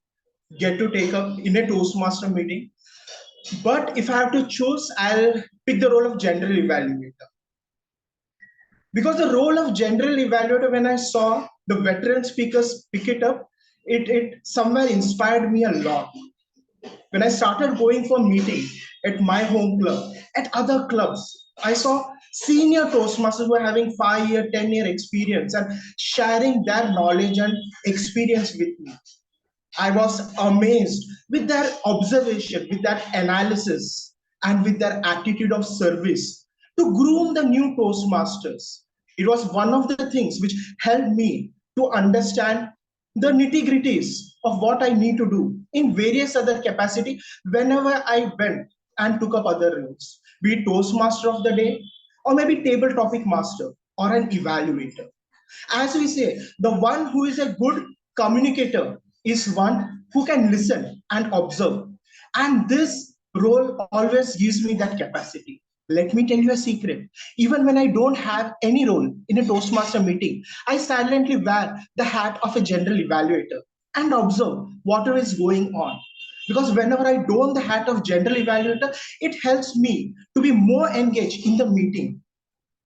get to take up in a Toastmaster meeting. But if I have to choose, I'll pick the role of general evaluator. Because the role of general evaluator, when I saw the veteran speakers pick it up, it somewhere inspired me a lot. When I started going for meeting at my home club, at other clubs, I saw senior Toastmasters who are having 5-year, 10-year experience and sharing their knowledge and experience with me. I was amazed with their observation, with their analysis, and with their attitude of service to groom the new Toastmasters. It was one of the things which helped me to understand the nitty-gritties of what I need to do in various other capacity whenever I went and took up other roles, be it Toastmaster of the day, or maybe table topic master, or an evaluator. As we say, the one who is a good communicator is one who can listen and observe. And this role always gives me that capacity. Let me tell you a secret. Even when I don't have any role in a Toastmaster meeting, I silently wear the hat of a general evaluator and observe whatever is going on. Because whenever I don the hat of general evaluator, it helps me to be more engaged in the meeting,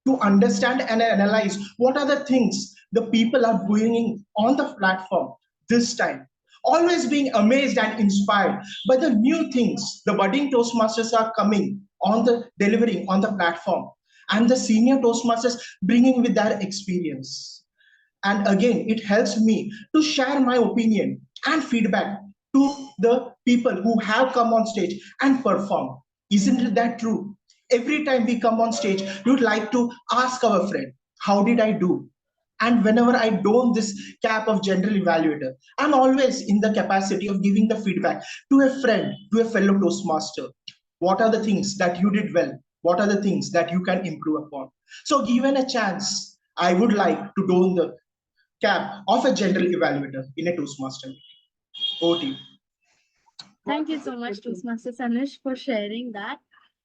to understand and analyze what are the things the people are bringing on the platform this time. Always being amazed and inspired by the new things the budding Toastmasters are coming on the delivering on the platform, and the senior Toastmasters bringing with their experience. And again, it helps me to share my opinion and feedback to the people who have come on stage and perform. Isn't that true? Every time we come on stage, we would like to ask our friend, how did I do? And whenever I don this cap of general evaluator, I'm always in the capacity of giving the feedback to a friend, to a fellow Toastmaster. What are the things that you did well? What are the things that you can improve upon? So given a chance, I would like to don the cap of a general evaluator in a Toastmaster meeting. Over to you. Thank you so much, Toastmaster Sanish, for sharing that.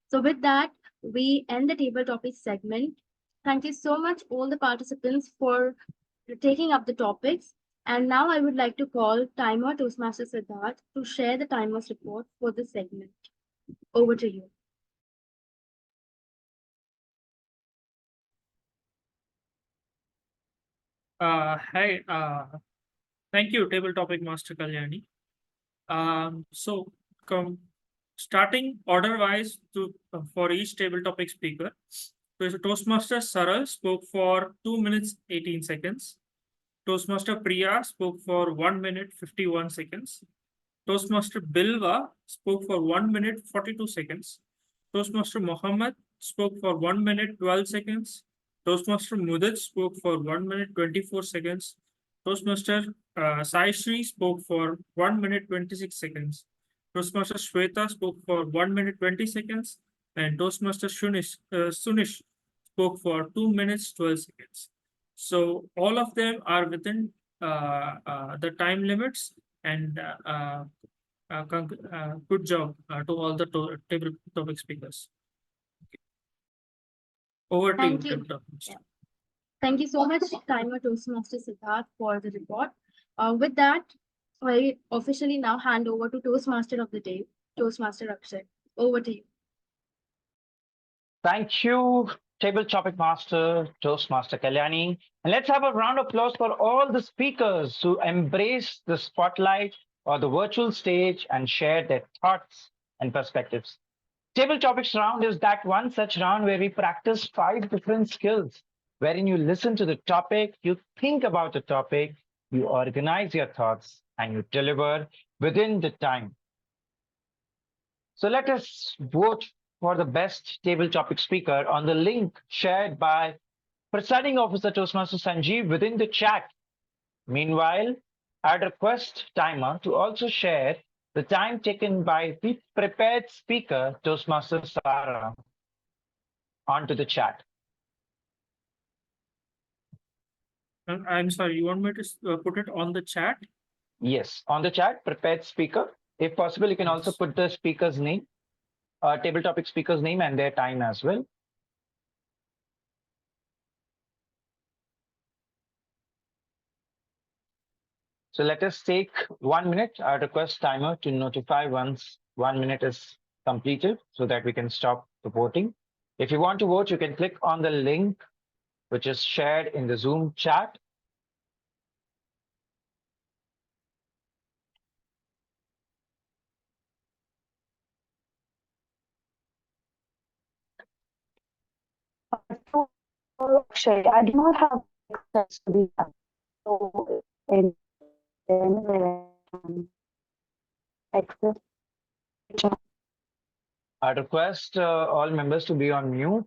So with that, we end the table topic segment. Thank you so much, all the participants, for taking up the topics. And now I would like to call timer Toastmaster Siddharth to share the timer's report for this segment. Over to you. Hi. Thank you, Table Topic Master Kalyani. So, starting order-wise for each table topic speaker. So Toastmaster Saral spoke for 2 minutes 18 seconds. Toastmaster Priya spoke for 1 minute 51 seconds. Toastmaster Bilwa spoke for 1 minute 42 seconds. Toastmaster Mohammed spoke for 1 minute 12 seconds. Toastmaster Mudit spoke for 1 minute 24 seconds. Toastmaster Sai Shri spoke for 1 minute 26 seconds. Toastmaster Shweta spoke for 1 minute 20 seconds. And Toastmaster Sunish spoke for 2 minutes 12 seconds. So all of them are within the time limits, and good job to all the table topic speakers. Over to you, Thank you. table topic. Yeah. Thank you so much, timer Toastmaster Siddharth, for the report. With that, I officially now hand over to Toastmaster of the day, Toastmaster Akshay. Over to you. Thank you, Table topic master, Toastmaster Kalyani. And let's have a round of applause for all the speakers who embraced the spotlight or the virtual stage and shared their thoughts and perspectives. Table topics round is that one such round where we practice 5 different skills, wherein you listen to the topic, you think about the topic, you organize your thoughts, and you deliver within the time. So let us vote for the best table topic speaker on the link shared by Presiding Officer Toastmaster Sanjeev within the chat. Meanwhile, I'd request Timer to also share the time taken by the prepared speaker, Toastmaster Sarah, onto the chat. I'm sorry, you want me to put it on the chat? Yes, on the chat, prepared speaker. If possible, you can also put the speaker's name, table topic speaker's name and their time as well. So let us take 1 minute. I request Timer to notify once 1 minute is completed so that we can stop the voting. If you want to vote, you can click on the link which is shared in the Zoom chat. Akshay, I do not have access to the app. So, in access. I request all members to be on mute.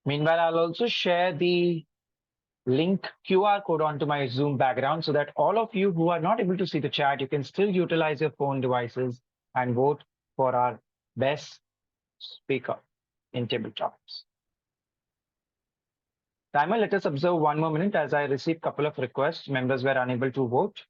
Meanwhile, I'll also share the link QR code onto my Zoom background so that all of you who are not able to see the chat, you can still utilize your phone devices and vote for our best speaker in table topics. Timer, let us observe 1 more minute as I received a couple of requests. Members were unable to vote.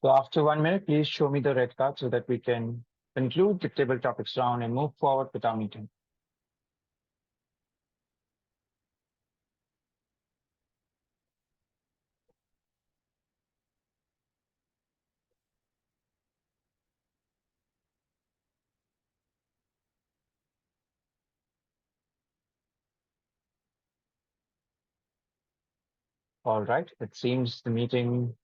So after 1 minute, please show me the red card so that we can conclude the table topics round and move forward with our meeting. All right, it seems the meeting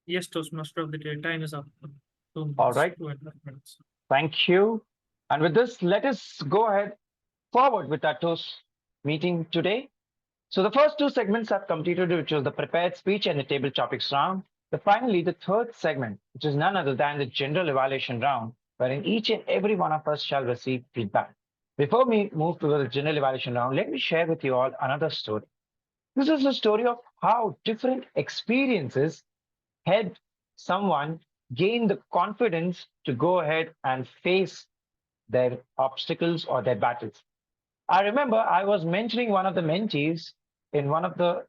Yes, Toastmaster of the day. Time is up. 2 minutes, All right. 2.5 minutes. Thank you. And with this, let us go ahead forward with our toast meeting today. So the first 2 segments have completed, which was the prepared speech and the table topics round. Finally, the third segment, which is none other than the general evaluation round, wherein each and every one of us shall receive feedback. Before we move to the general evaluation round, let me share with you all another story. This is a story of how different experiences helped someone gain the confidence to go ahead and face their obstacles or their battles. I remember I was mentoring one of the mentees in one of the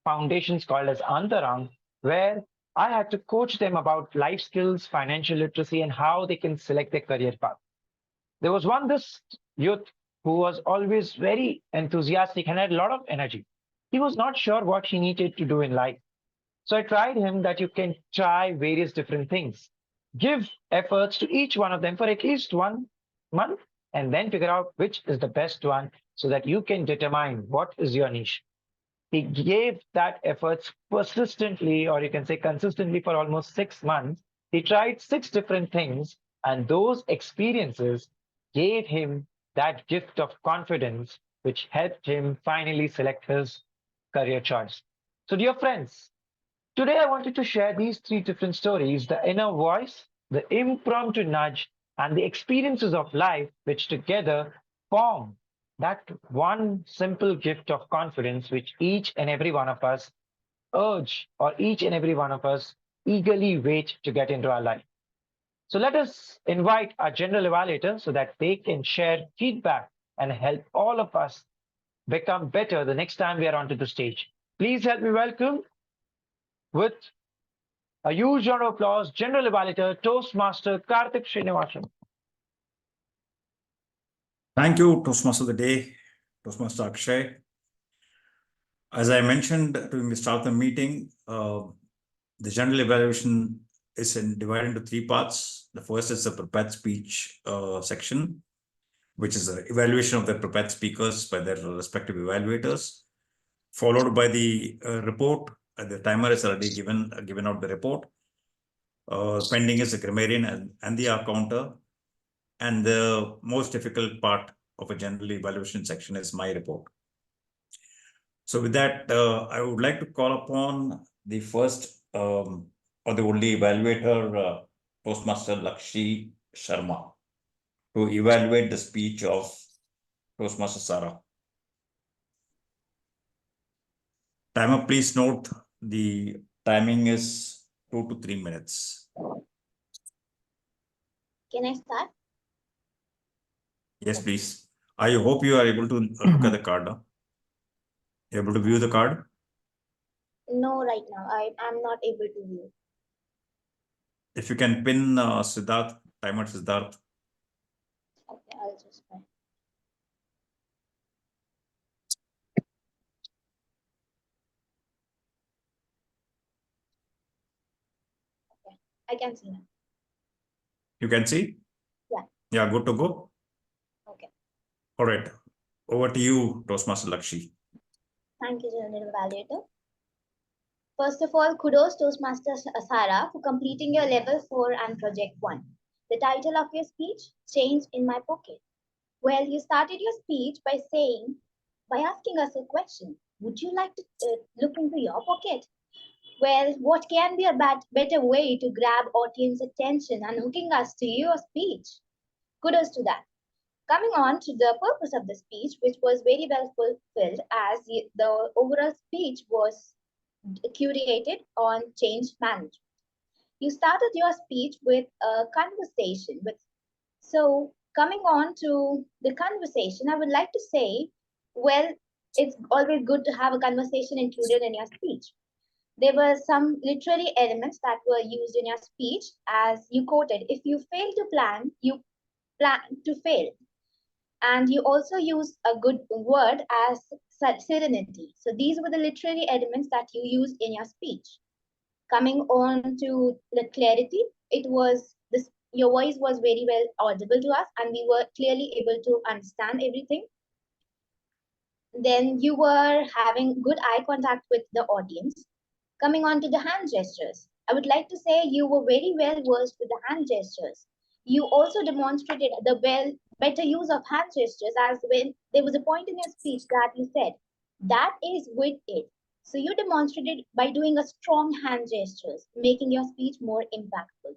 foundations called as Antarang, where I had to coach them about life skills, financial literacy, and how they can select their career path. There was this youth who was always very enthusiastic and had a lot of energy. He was not sure what he needed to do in life. So I tried him that you can try various different things. Give efforts to each one of them for at least 1 month and then figure out which is the best one so that you can determine what is your niche. He gave that efforts persistently, or you can say consistently, for almost 6 months. He tried 6 different things, and those experiences gave him that gift of confidence, which helped him finally select his career choice. So, dear friends, today I wanted to share these 3 different stories: the inner voice, the impromptu nudge, and the experiences of life, which together form that one simple gift of confidence which each and every one of us urge, or each and every one of us eagerly wait to get into our life. So let us invite our general evaluator so that they can share feedback and help all of us become better the next time we are onto the stage. Please help me welcome with a huge round of applause, General Evaluator, Toastmaster Karthik Srinivasan. Thank you, Toastmaster of the Day, Toastmaster Akshay. As I mentioned during the start of the meeting, the general evaluation is divided into 3 parts. The first is the prepared speech section, which is the evaluation of the prepared speakers by their respective evaluators, followed by the report. The timer is already given out the report. Pending is the grammarian and the R counter. And the most difficult part of a general evaluation section is my report. So with that, I would like to call upon the first or the only evaluator, Toastmaster Lakshi Sharma, to evaluate the speech of Toastmaster Sarah. Timer, please note the timing is 2 to 3 minutes. Can I start? Yes, please. I hope you are able to look at the card. Able to view the card? No, right now. I'm not able to view. If you can pin Siddharth, timer Siddharth. Okay, I'll just try. Okay, I can see now. You can see? Yeah. Yeah, good to go. Okay. All right. Over to you, Toastmaster Lakshi. Thank you, General Evaluator. First of all, kudos Toastmaster Sarah for completing your level 4 and project 1. The title of your speech, Change in My Pocket. Well, you started your speech by asking us a question. Would you like to look into your pocket? Well, what can be a better way to grab audience attention and hooking us to your speech? Kudos to that. Coming on to the purpose of the speech, which was very well fulfilled as the overall speech was curated on change management. You started your speech with a conversation. So coming on to the conversation, I would like to say, well, it's always good to have a conversation included in your speech. There were some literary elements that were used in your speech, as you quoted, if you fail to plan, you plan to fail. And you also use a good word as serenity. So these were the literary elements that you used in your speech. Coming on to the clarity, it was this, your voice was very well audible to us and we were clearly able to understand everything. Then you were having good eye contact with the audience. Coming on to the hand gestures, I would like to say you were very well versed with the hand gestures. You also demonstrated the better use of hand gestures, as when there was a point in your speech that you said, that is with it. So you demonstrated by doing a strong hand gestures, making your speech more impactful.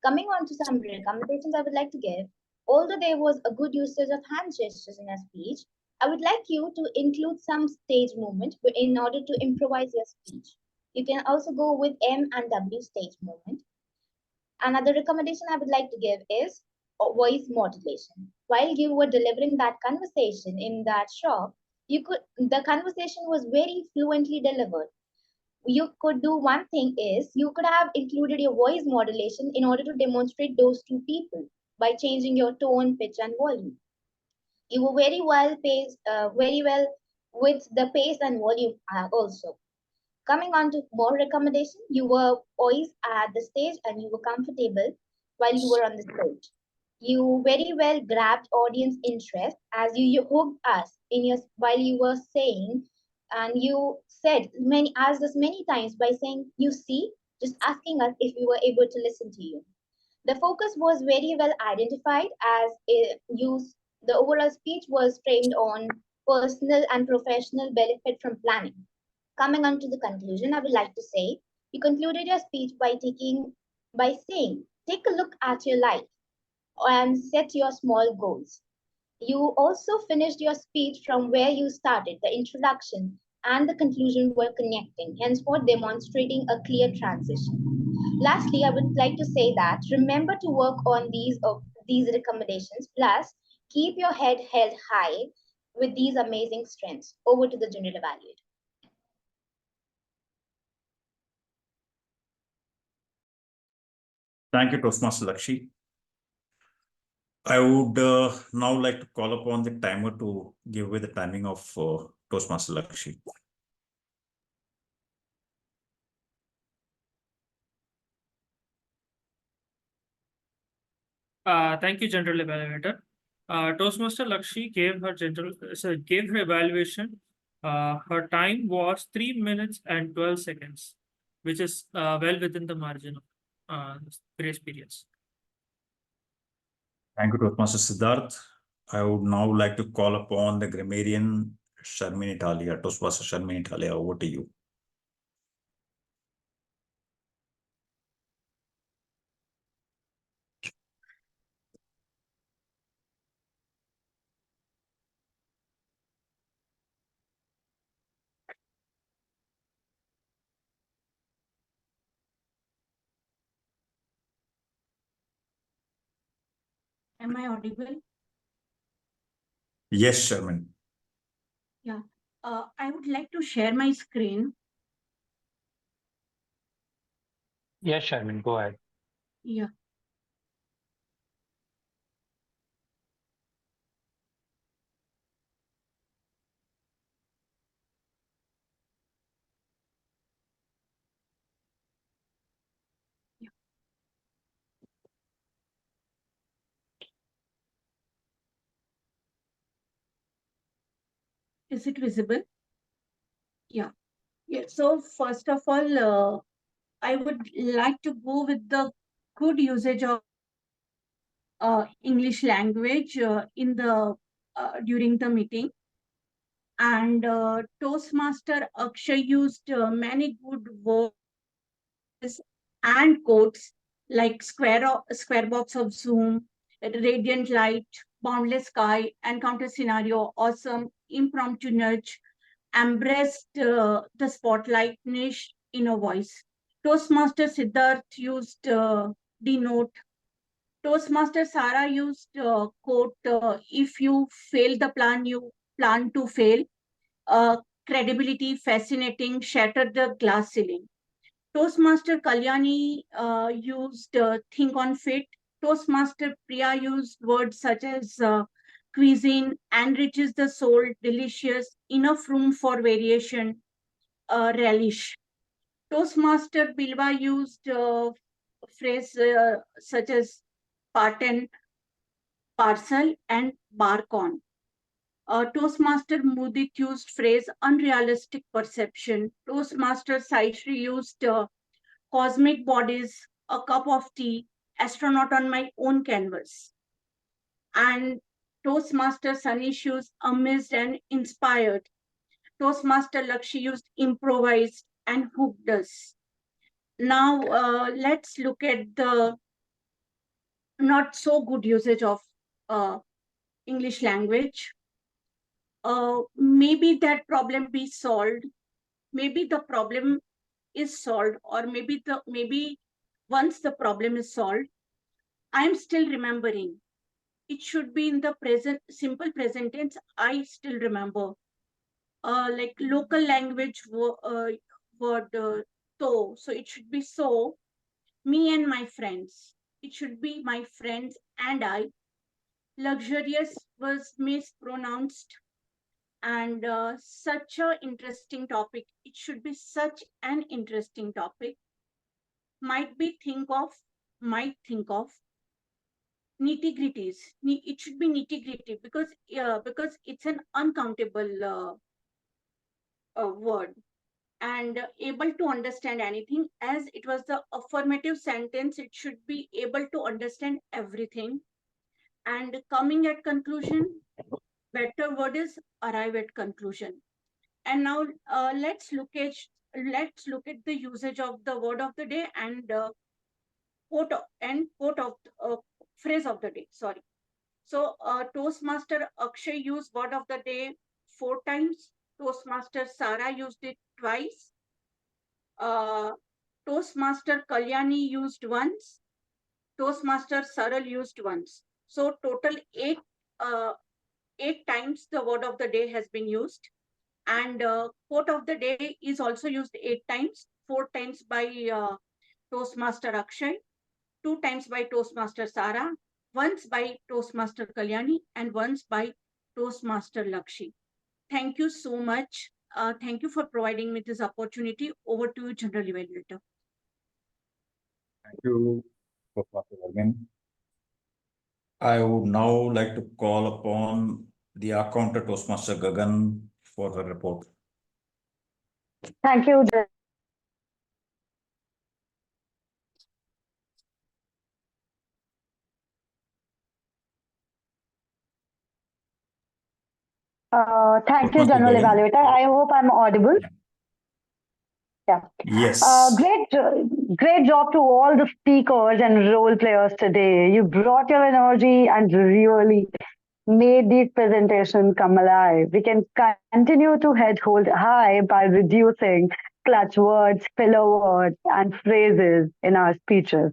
Coming on to some recommendations I would like to give, although there was a good usage of hand gestures in your speech, I would like you to include some stage movement in order to improvise your speech. You can also go with M and W stage movement. Another recommendation I would like to give is voice modulation. While you were delivering that conversation in that shop, the conversation was very fluently delivered. You could do one thing is you could have included your voice modulation in order to demonstrate those two people by changing your tone, pitch, and volume. You were very well with the pace and volume also. Coming on to more recommendation, you were poised at the stage and you were comfortable while you were on the stage. You very well grabbed audience interest as you hooked us in your while you were saying And you asked us many times by saying, you see, just asking us if we were able to listen to you. The focus was very well identified as the overall speech was framed on personal and professional benefit from planning. Coming on to the conclusion, I would like to say you concluded your speech by saying, take a look at your life and set your small goals. You also finished your speech from where you started. The introduction and the conclusion were connecting, henceforth demonstrating a clear transition. Lastly, I would like to say that remember to work on these recommendations. Plus, keep your head held high with these amazing strengths. Over to the general evaluator. Thank you, Toastmaster Lakshi. I would now like to call upon the timer to give away the timing of Toastmaster Lakshi. Thank you, General Evaluator. Toastmaster Lakshi gave her evaluation. Her time was 3 minutes and 12 seconds, which is well within the margin of grace periods. Thank you, Toastmaster Siddharth. I would now like to call upon the grammarian Sharmini Thalia. Toastmaster Sharmini Thalia, over to you. Am I audible? Yes, Sharmin. Yeah. I would like to share my screen. Yes, Sharmin, go ahead. Yeah. Is it visible? Yeah. Yeah. So first of all, I would like to go with the good usage of English language in the during the meeting. And Toastmaster Akshay used many good words and quotes like square box of Zoom, radiant light, boundless sky, encounter scenario, awesome, impromptu nudge, embraced the spotlight niche in a voice. Toastmaster Siddharth used denote. Toastmaster Sarah used quote, if you fail the plan, you plan to fail. Credibility, fascinating, shatter the glass ceiling. Toastmaster Kalyani used think on fit. Toastmaster Priya used words such as cuisine, enriches the soul, delicious, enough room for variation, relish. Toastmaster Bilwa used phrase such as parten, parcel, and barcon. Toastmaster Mudit used phrase unrealistic perception. Toastmaster Saishri used cosmic bodies, a cup of tea, astronaut on my own canvas. And Toastmaster Sanish used amazed and inspired. Toastmaster Lakshi used improvised and hooked us. Now let's look at the not so good usage of English language. Maybe that problem be solved. Maybe the problem is solved, or maybe once the problem is solved, I am still remembering. It should be in the present, simple present tense. I still remember. Like local language word to. So it should be so. Me and my friends. It should be my friends and I. Luxurious was mispronounced. And such a interesting topic. It should be such an interesting topic. Might think of nitty gritties. It should be nitty gritty because it's an uncountable word and able to understand anything. As it was the affirmative sentence, it should be able to understand everything. And coming at conclusion, better word is arrive at conclusion. And now let's look at the usage of the word of the day and quote of phrase of the day. Sorry. So Toastmaster Akshay used word of the day 4 times. Toastmaster Sara used it twice. Toastmaster Kalyani used once. Toastmaster Saral used once. So total 8 times the word of the day has been used. And quote of the day is also used 8 times, 4 times by Toastmaster Akshay, 2 times by Toastmaster Sara, once by Toastmaster Kalyani, and once by Toastmaster Lakshi. Thank you so much. Thank you for providing me this opportunity. Over to you, General Evaluator. Thank you, Professor Arvind. I would now like to call upon the accountant Toastmaster Gagan for the report. Thank you. Thank you, General Evaluator. I hope I'm audible. Yeah. Yes. Great job to all the speakers and role players today. You brought your energy and really made these presentations come alive. We can continue to hold high by reducing clutch words, filler words, and phrases in our speeches.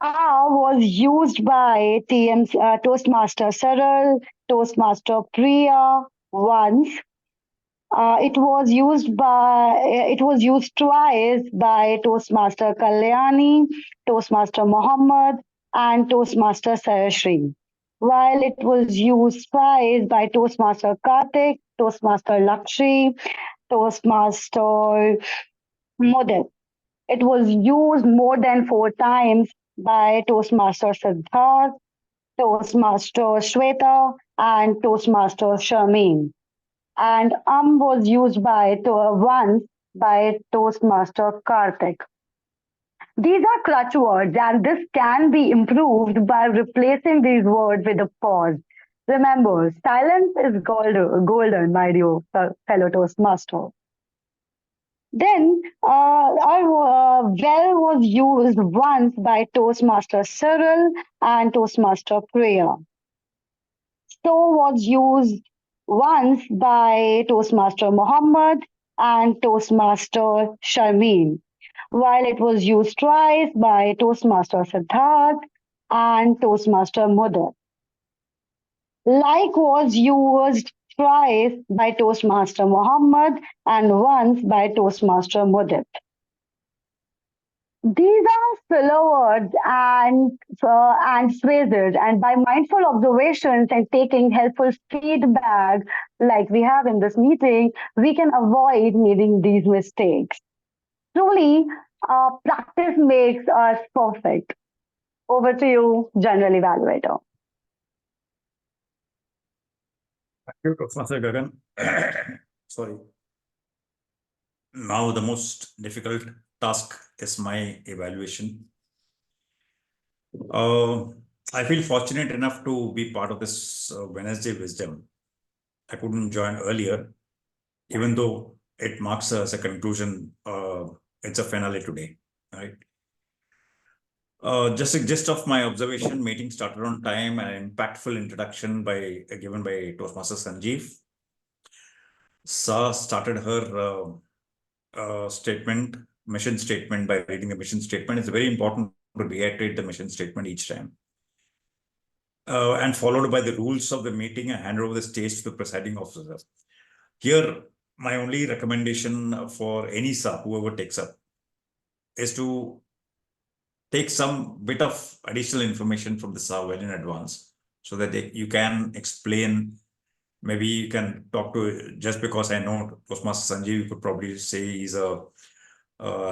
Was used by Toastmaster Saral, Toastmaster Priya once. It was used twice by Toastmaster Kalyani, Toastmaster Muhammad, and Toastmaster Sayashri. While it was used twice by Toastmaster Karthik, Toastmaster Lakshmi, Toastmaster Mudit. It was used more than 4 times by Toastmaster Siddharth, Toastmaster Shweta, and Toastmaster Sharmeen. And was used once by Toastmaster Karthik. These are clutch words, and this can be improved by replacing these words with a pause. Remember, silence is golden, my dear fellow Toastmaster. Then, well was used once by Toastmaster Cyril and Toastmaster Priya. So was used once by Toastmaster Muhammad and Toastmaster Sharmeen, while it was used twice by Toastmaster Siddharth and Toastmaster Mudar. Like was used twice by Toastmaster Muhammad and once by Toastmaster Mudit. These are filler words and phrases, and by mindful observations and taking helpful feedback, like we have in this meeting, we can avoid making these mistakes. Truly, practice makes us perfect. Over to you, General Evaluator. Thank you, Professor Gagan. Sorry. Now the most difficult task is my evaluation. I feel fortunate enough to be part of this Wednesday Wisdom. I couldn't join earlier, even though it marks as a conclusion. It's a finale today, right? Just a gist of my observation, meeting started on time and an impactful introduction given by Toastmaster Sanjeev. Sa started her mission statement by reading a mission statement. It's very important to reiterate the mission statement each time. And followed by the rules of the meeting and hand over the stage to the presiding officer. Here, my only recommendation for any SA, whoever takes up, is to take some bit of additional information from the SA well in advance so that you can explain. Maybe you can talk to, just because I know Toastmaster Sanjeev, you could probably say he's a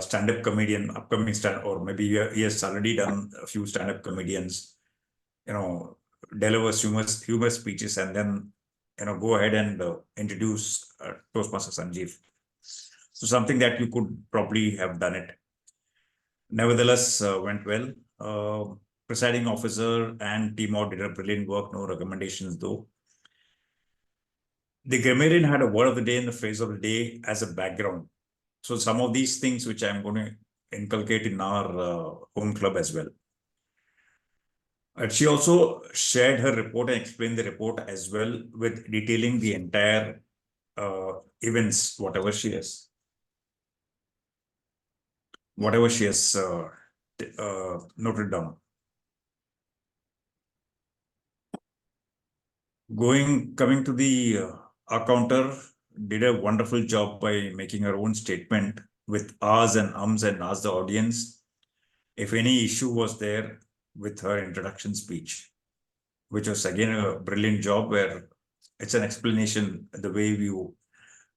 stand-up comedian, upcoming or maybe he has already done a few stand-up comedians, delivers humorous speeches, and then, go ahead and introduce Toastmaster Sanjeev. So something that you could probably have done it. Nevertheless, went well. Presiding officer and team out did a brilliant work. No recommendations though. The grammarian had a word of the day and the phrase of the day as a background. So some of these things which I'm going to inculcate in our home club as well. And she also shared her report and explained the report as well with detailing the entire events, whatever she has noted down. Coming to the accounter, did a wonderful job by making her own statement with ahs and ums and asked the audience if any issue was there with her introduction speech, which was again a brilliant job where it's an explanation the way you,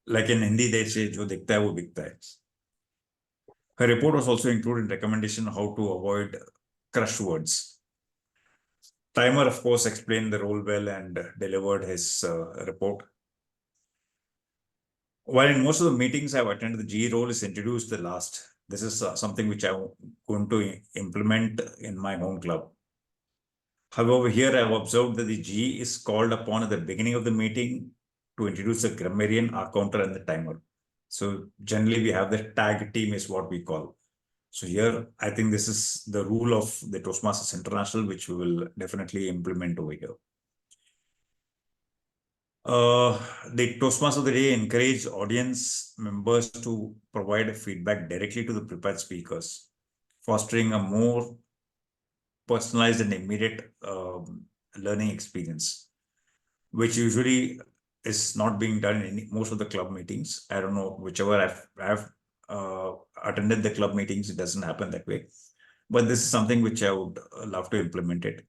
like in Hindi, they say, jo dikhta hai, wo bikhta hai. Her report was also included in recommendation how to avoid crush words. Timer, of course, explained the role well and delivered his report. While in most of the meetings I've attended, the GE role is introduced the last. This is something which I'm going to implement in my home club. However, here I've observed that the GE is called upon at the beginning of the meeting to introduce the grammarian, our counter, and the timer. So generally we have the tag team is what we call. So here, I think this is the rule of the Toastmasters International, which we will definitely implement over here. The Toastmasters of the Day encourage audience members to provide feedback directly to the prepared speakers, fostering a more personalized and immediate learning experience, which usually is not being done in most of the club meetings. I don't know, whichever I've attended the club meetings, it doesn't happen that way. But this is something which I would love to implement it.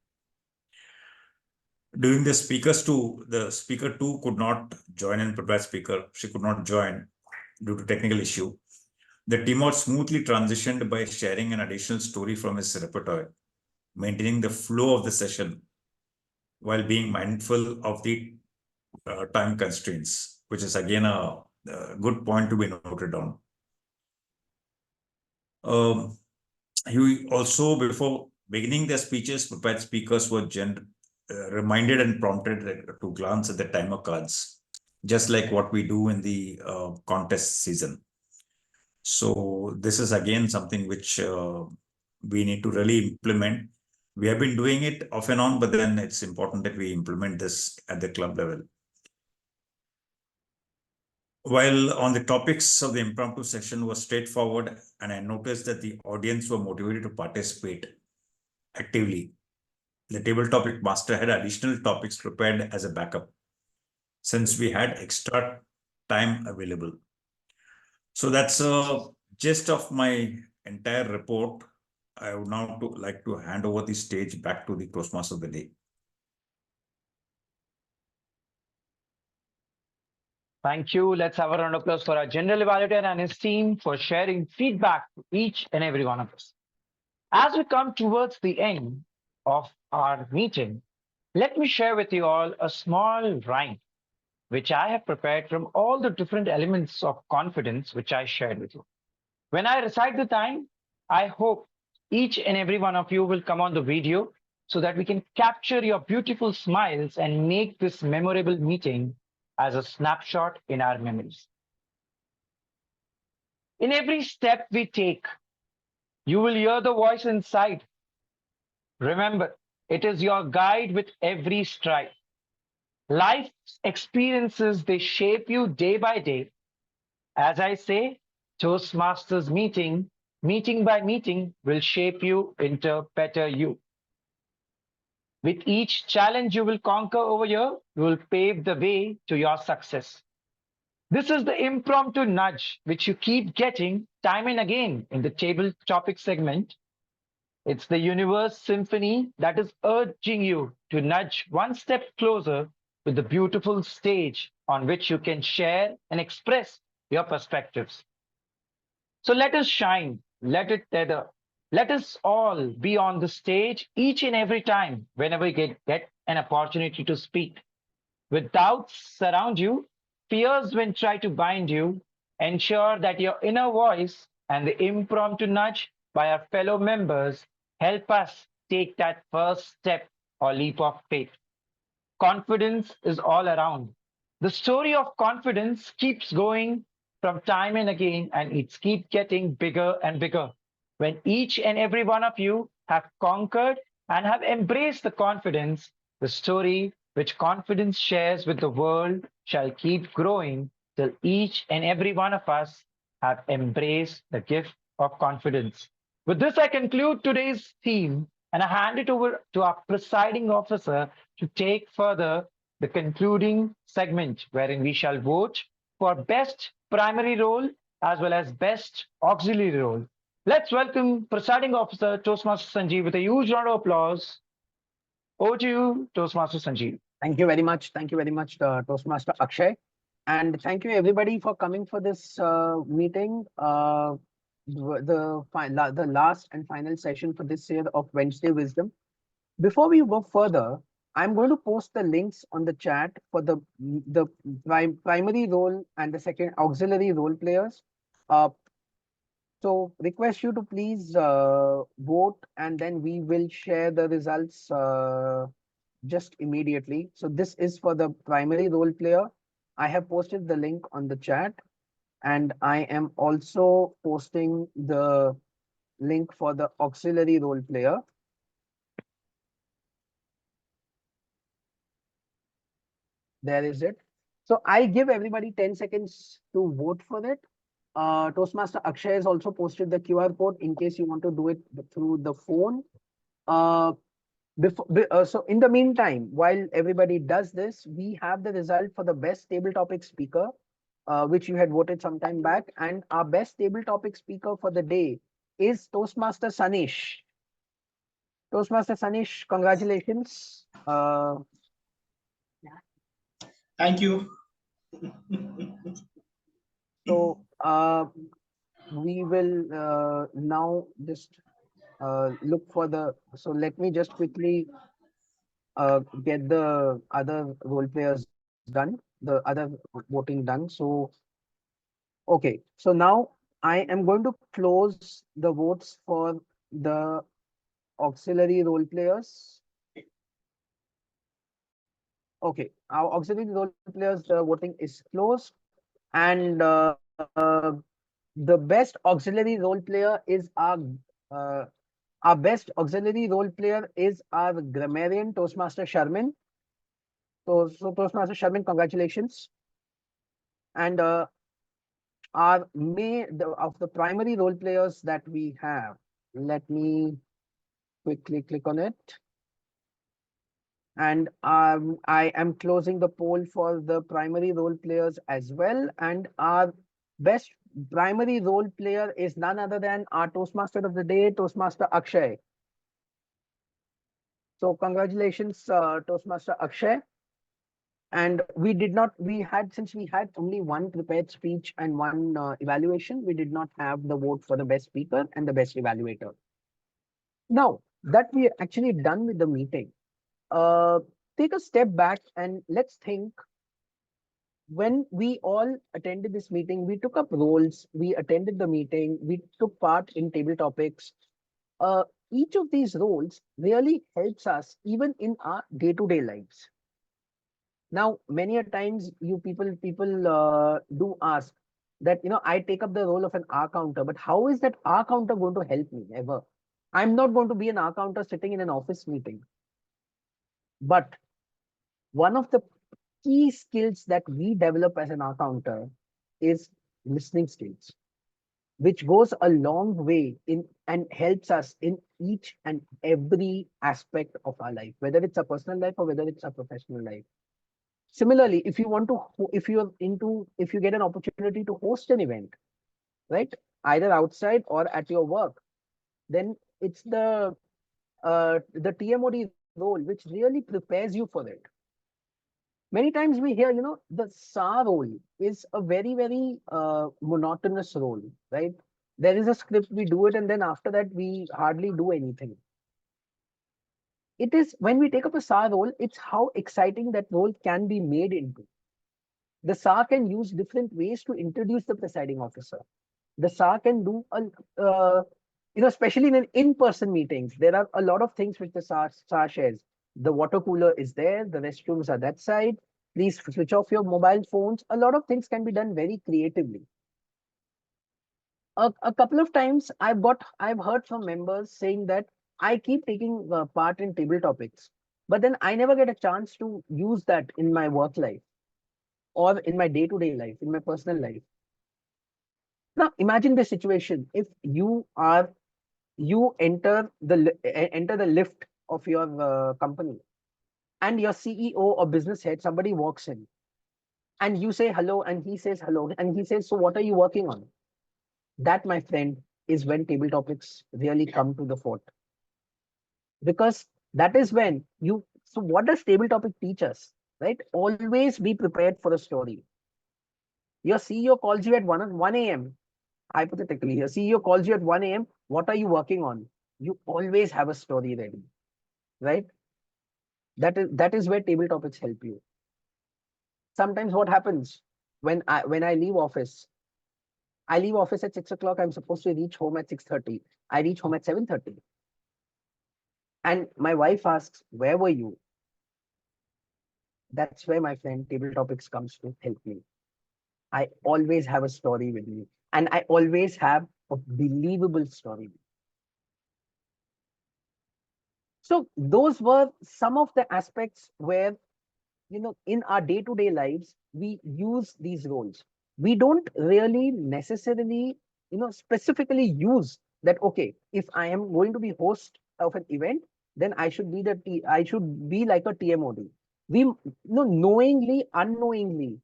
During the speaker two could not join in prepared speaker. She could not join due to technical issue. The team out smoothly transitioned by sharing an additional story from his repertoire, maintaining the flow of the session while being mindful of the time constraints, which is again a good point to be noted down. He also, before beginning their speeches, prepared speakers were reminded and prompted to glance at the timer cards, just like what we do in the contest season. So this is again something which we need to really implement. We have been doing it off and on, but then it's important that we implement this at the club level. While on the topics of the impromptu session was straightforward, and I noticed that the audience were motivated to participate actively. The table topic master had additional topics prepared as a backup, since we had extra time available. So that's a gist of my entire report. I would now like to hand over the stage back to the Toastmaster of the day. Thank you. Let's have a round of applause for our general evaluator and his team for sharing feedback to each and every one of us. As we come towards the end of our meeting, let me share with you all a small rhyme which I have prepared from all the different elements of confidence which I shared with you. When I recite the time, I hope each and every one of you will come on the video so that we can capture your beautiful smiles and make this memorable meeting as a snapshot in our memories. In every step we take, you will hear the voice inside. Remember, it is your guide with every stride. Life's experiences, they shape you day by day. As I say, Toastmasters meeting by meeting, will shape you into better you. With each challenge you will conquer over here, you will pave the way to your success. This is the impromptu nudge which you keep getting time and again in the table topic segment. It's the universe symphony that is urging you to nudge one step closer to the beautiful stage on which you can share and express your perspectives. So let us shine, let it tether. Let us all be on the stage each and every time whenever you get an opportunity to speak. With doubts surround you, fierce wind try to bind you, ensure that your inner voice and the impromptu nudge by our fellow members help us take that first step or leap of faith. Confidence is all around. The story of confidence keeps going from time and again, and it's keep getting bigger and bigger. When each and every one of you have conquered and have embraced the confidence, the story which confidence shares with the world shall keep growing till each and every one of us have embraced the gift of confidence. With this, I conclude today's theme and I hand it over to our presiding officer to take further the concluding segment wherein we shall vote for best primary role as well as best auxiliary role. Let's welcome presiding officer Toastmaster Sanjeev with a huge round of applause. Over to you, Toastmaster Sanjeev. Thank you very much. Thank you very much, Toastmaster Akshay. And thank you everybody for coming for this meeting. The last and final session for this year of Wednesday Wisdom. Before we go further, I'm going to post the links on the chat for the primary role and the second auxiliary role players. So request you to please vote, and then we will share the results just immediately. So this is for the primary role player. I have posted the link on the chat, and I am also posting the link for the auxiliary role player. There is it. So I give everybody 10 seconds to vote for it. Toastmaster Akshay has also posted the QR code in case you want to do it through the phone. So in the meantime, while everybody does this, we have the result for the best table topic speaker, which you had voted some time back. And our best table topic speaker for the day is Toastmaster Sanish. Toastmaster Sanish, congratulations. Thank you. So we will now just look for the, so let me just quickly get the other role players done, the other voting done. So, okay, so now I am going to close the votes for the auxiliary role players. Okay, our auxiliary role players, the voting is closed, and the best auxiliary role player is our best auxiliary role player is our grammarian, Toastmaster Sharmin. So Toastmaster Sharmin, congratulations. And of the primary role players that we have, let me quickly click on it. And I am closing the poll for the primary role players as well. And our best primary role player is none other than our Toastmaster of the day, Toastmaster Akshay. So congratulations, Toastmaster Akshay. And since we had only one prepared speech and one evaluation, we did not have the vote for the best speaker and the best evaluator. Now that we are actually done with the meeting, take a step back and let's think. When we all attended this meeting, we took up roles, we attended the meeting, we took part in table topics. Each of these roles really helps us even in our day-to-day lives. Now, many a times you people do ask that, I take up the role of an R counter, but how is that R counter going to help me ever? I'm not going to be an R counter sitting in an office meeting. But one of the key skills that we develop as an R counter is listening skills, which goes a long way in and helps us in each and every aspect of our life, whether it's a personal life or whether it's a professional life. Similarly, if you get an opportunity to host an event, right, either outside or at your work, then it's the TMOD role which really prepares you for it. Many times we hear, the SAR role is a very, very monotonous role, right? There is a script, we do it, and then after that, we hardly do anything. It is when we take up a SAR role, it's how exciting that role can be made into. The SAR can use different ways to introduce the presiding officer. The SAR can do especially in an in-person meetings, there are a lot of things which the SAR shares. The water cooler is there, the restrooms are that side. Please switch off your mobile phones. A lot of things can be done very creatively. A couple of times I've heard from members saying that I keep taking part in table topics, but then I never get a chance to use that in my work life or in my day-to-day life, in my personal life. Now imagine the situation. If you enter the lift of your company, and your CEO or business head, somebody walks in, and you say hello, and he says hello, and he says, so what are you working on? That, my friend, is when table topics really come to the fore. Because that is when so what does table topic teach us, right? Always be prepared for a story. Your CEO calls you at 1 a.m. Hypothetically, your CEO calls you at 1 a.m. What are you working on? You always have a story ready, right? That is where table topics help you. Sometimes what happens when I leave office, I leave office at 6 o'clock. I'm supposed to reach home at 6:30. I reach home at 7:30. And my wife asks, where were you? That's where, my friend, table topics comes to help me. I always have a story with me, and I always have a believable story. So those were some of the aspects where, in our day-to-day lives, we use these roles. We don't really necessarily, specifically use that, okay, if I am going to be host of an event, then I should be I should be like a TMOD. We, knowingly, unknowingly,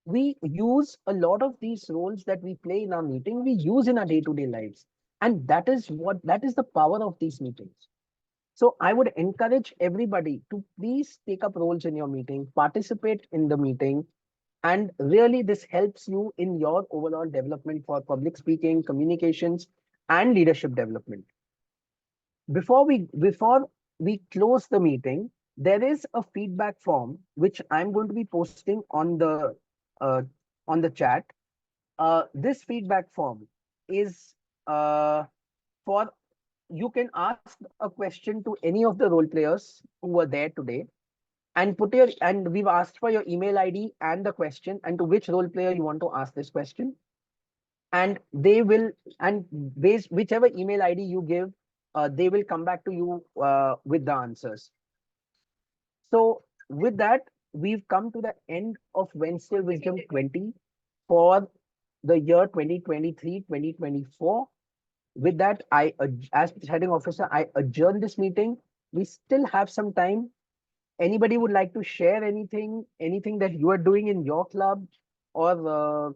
we use a lot of these roles that we play in our meeting, we use in our day-to-day lives. And that is the power of these meetings. So I would encourage everybody to please take up roles in your meeting, participate in the meeting, and really this helps you in your overall development for public speaking, communications, and leadership development. Before we close the meeting, there is a feedback form which I'm going to be posting uh, on the chat. This feedback form is for you can ask a question to any of the role players who were there today, and we've asked for your email ID and the question and to which role player you want to ask this question. And they will, and based whichever email ID you give, they will come back to you with the answers. So with that, we've come to the end of Wednesday Wisdom 20 for the year 2023-2024. With that, as presiding officer, I adjourn this meeting. We still have some time. Anybody would like to share anything that you are doing in your club, or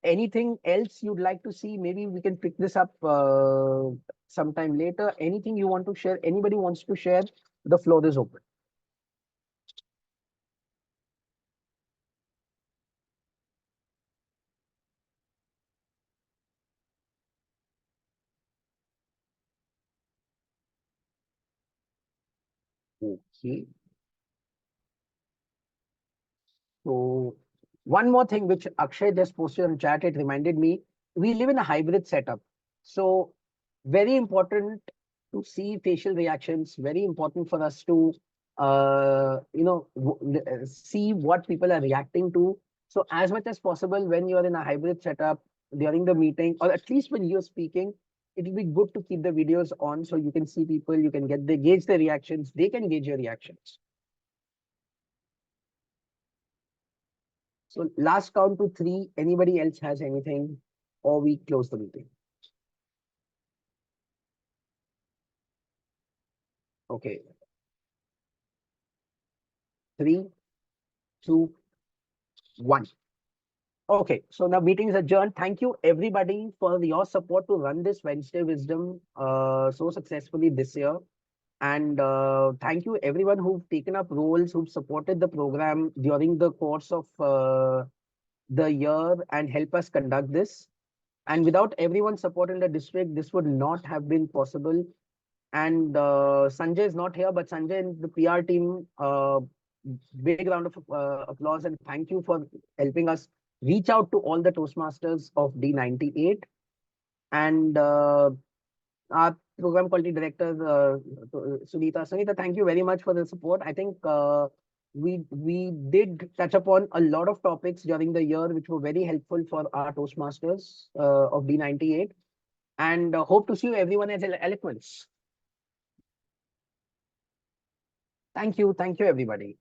anything else you'd like to see? Maybe we can pick this up sometime later. Anything you want to share? Anybody wants to share? The floor is open. Okay. So one more thing which Akshay just posted on chat, it reminded me, we live in a hybrid setup. So very important to see facial reactions, very important for us to see what people are reacting to. So as much as possible, when you're in a hybrid setup during the meeting, or at least when you're speaking, it will be good to keep the videos on so you can see people, you can gauge the reactions, they can gauge your reactions. So last count to 3. Anybody else has anything, or we close the meeting? Okay. 3, 2, 1. Okay, so now meeting is adjourned. Thank you everybody for your support to run this Wednesday Wisdom so successfully this year. And thank you everyone who've taken up roles, who've supported the program during the course of the year and help us conduct this. And without everyone's support in the district, this would not have been possible. And Sanjay is not here, but Sanjay and the PR team big round of applause and thank you for helping us reach out to all the Toastmasters of D98 and our program quality director, Sunita. Sunita, thank you very much for the support. I think we did touch upon a lot of topics during the year which were very helpful for our Toastmasters of D98 and hope to see you everyone at Eloquence. Thank you everybody.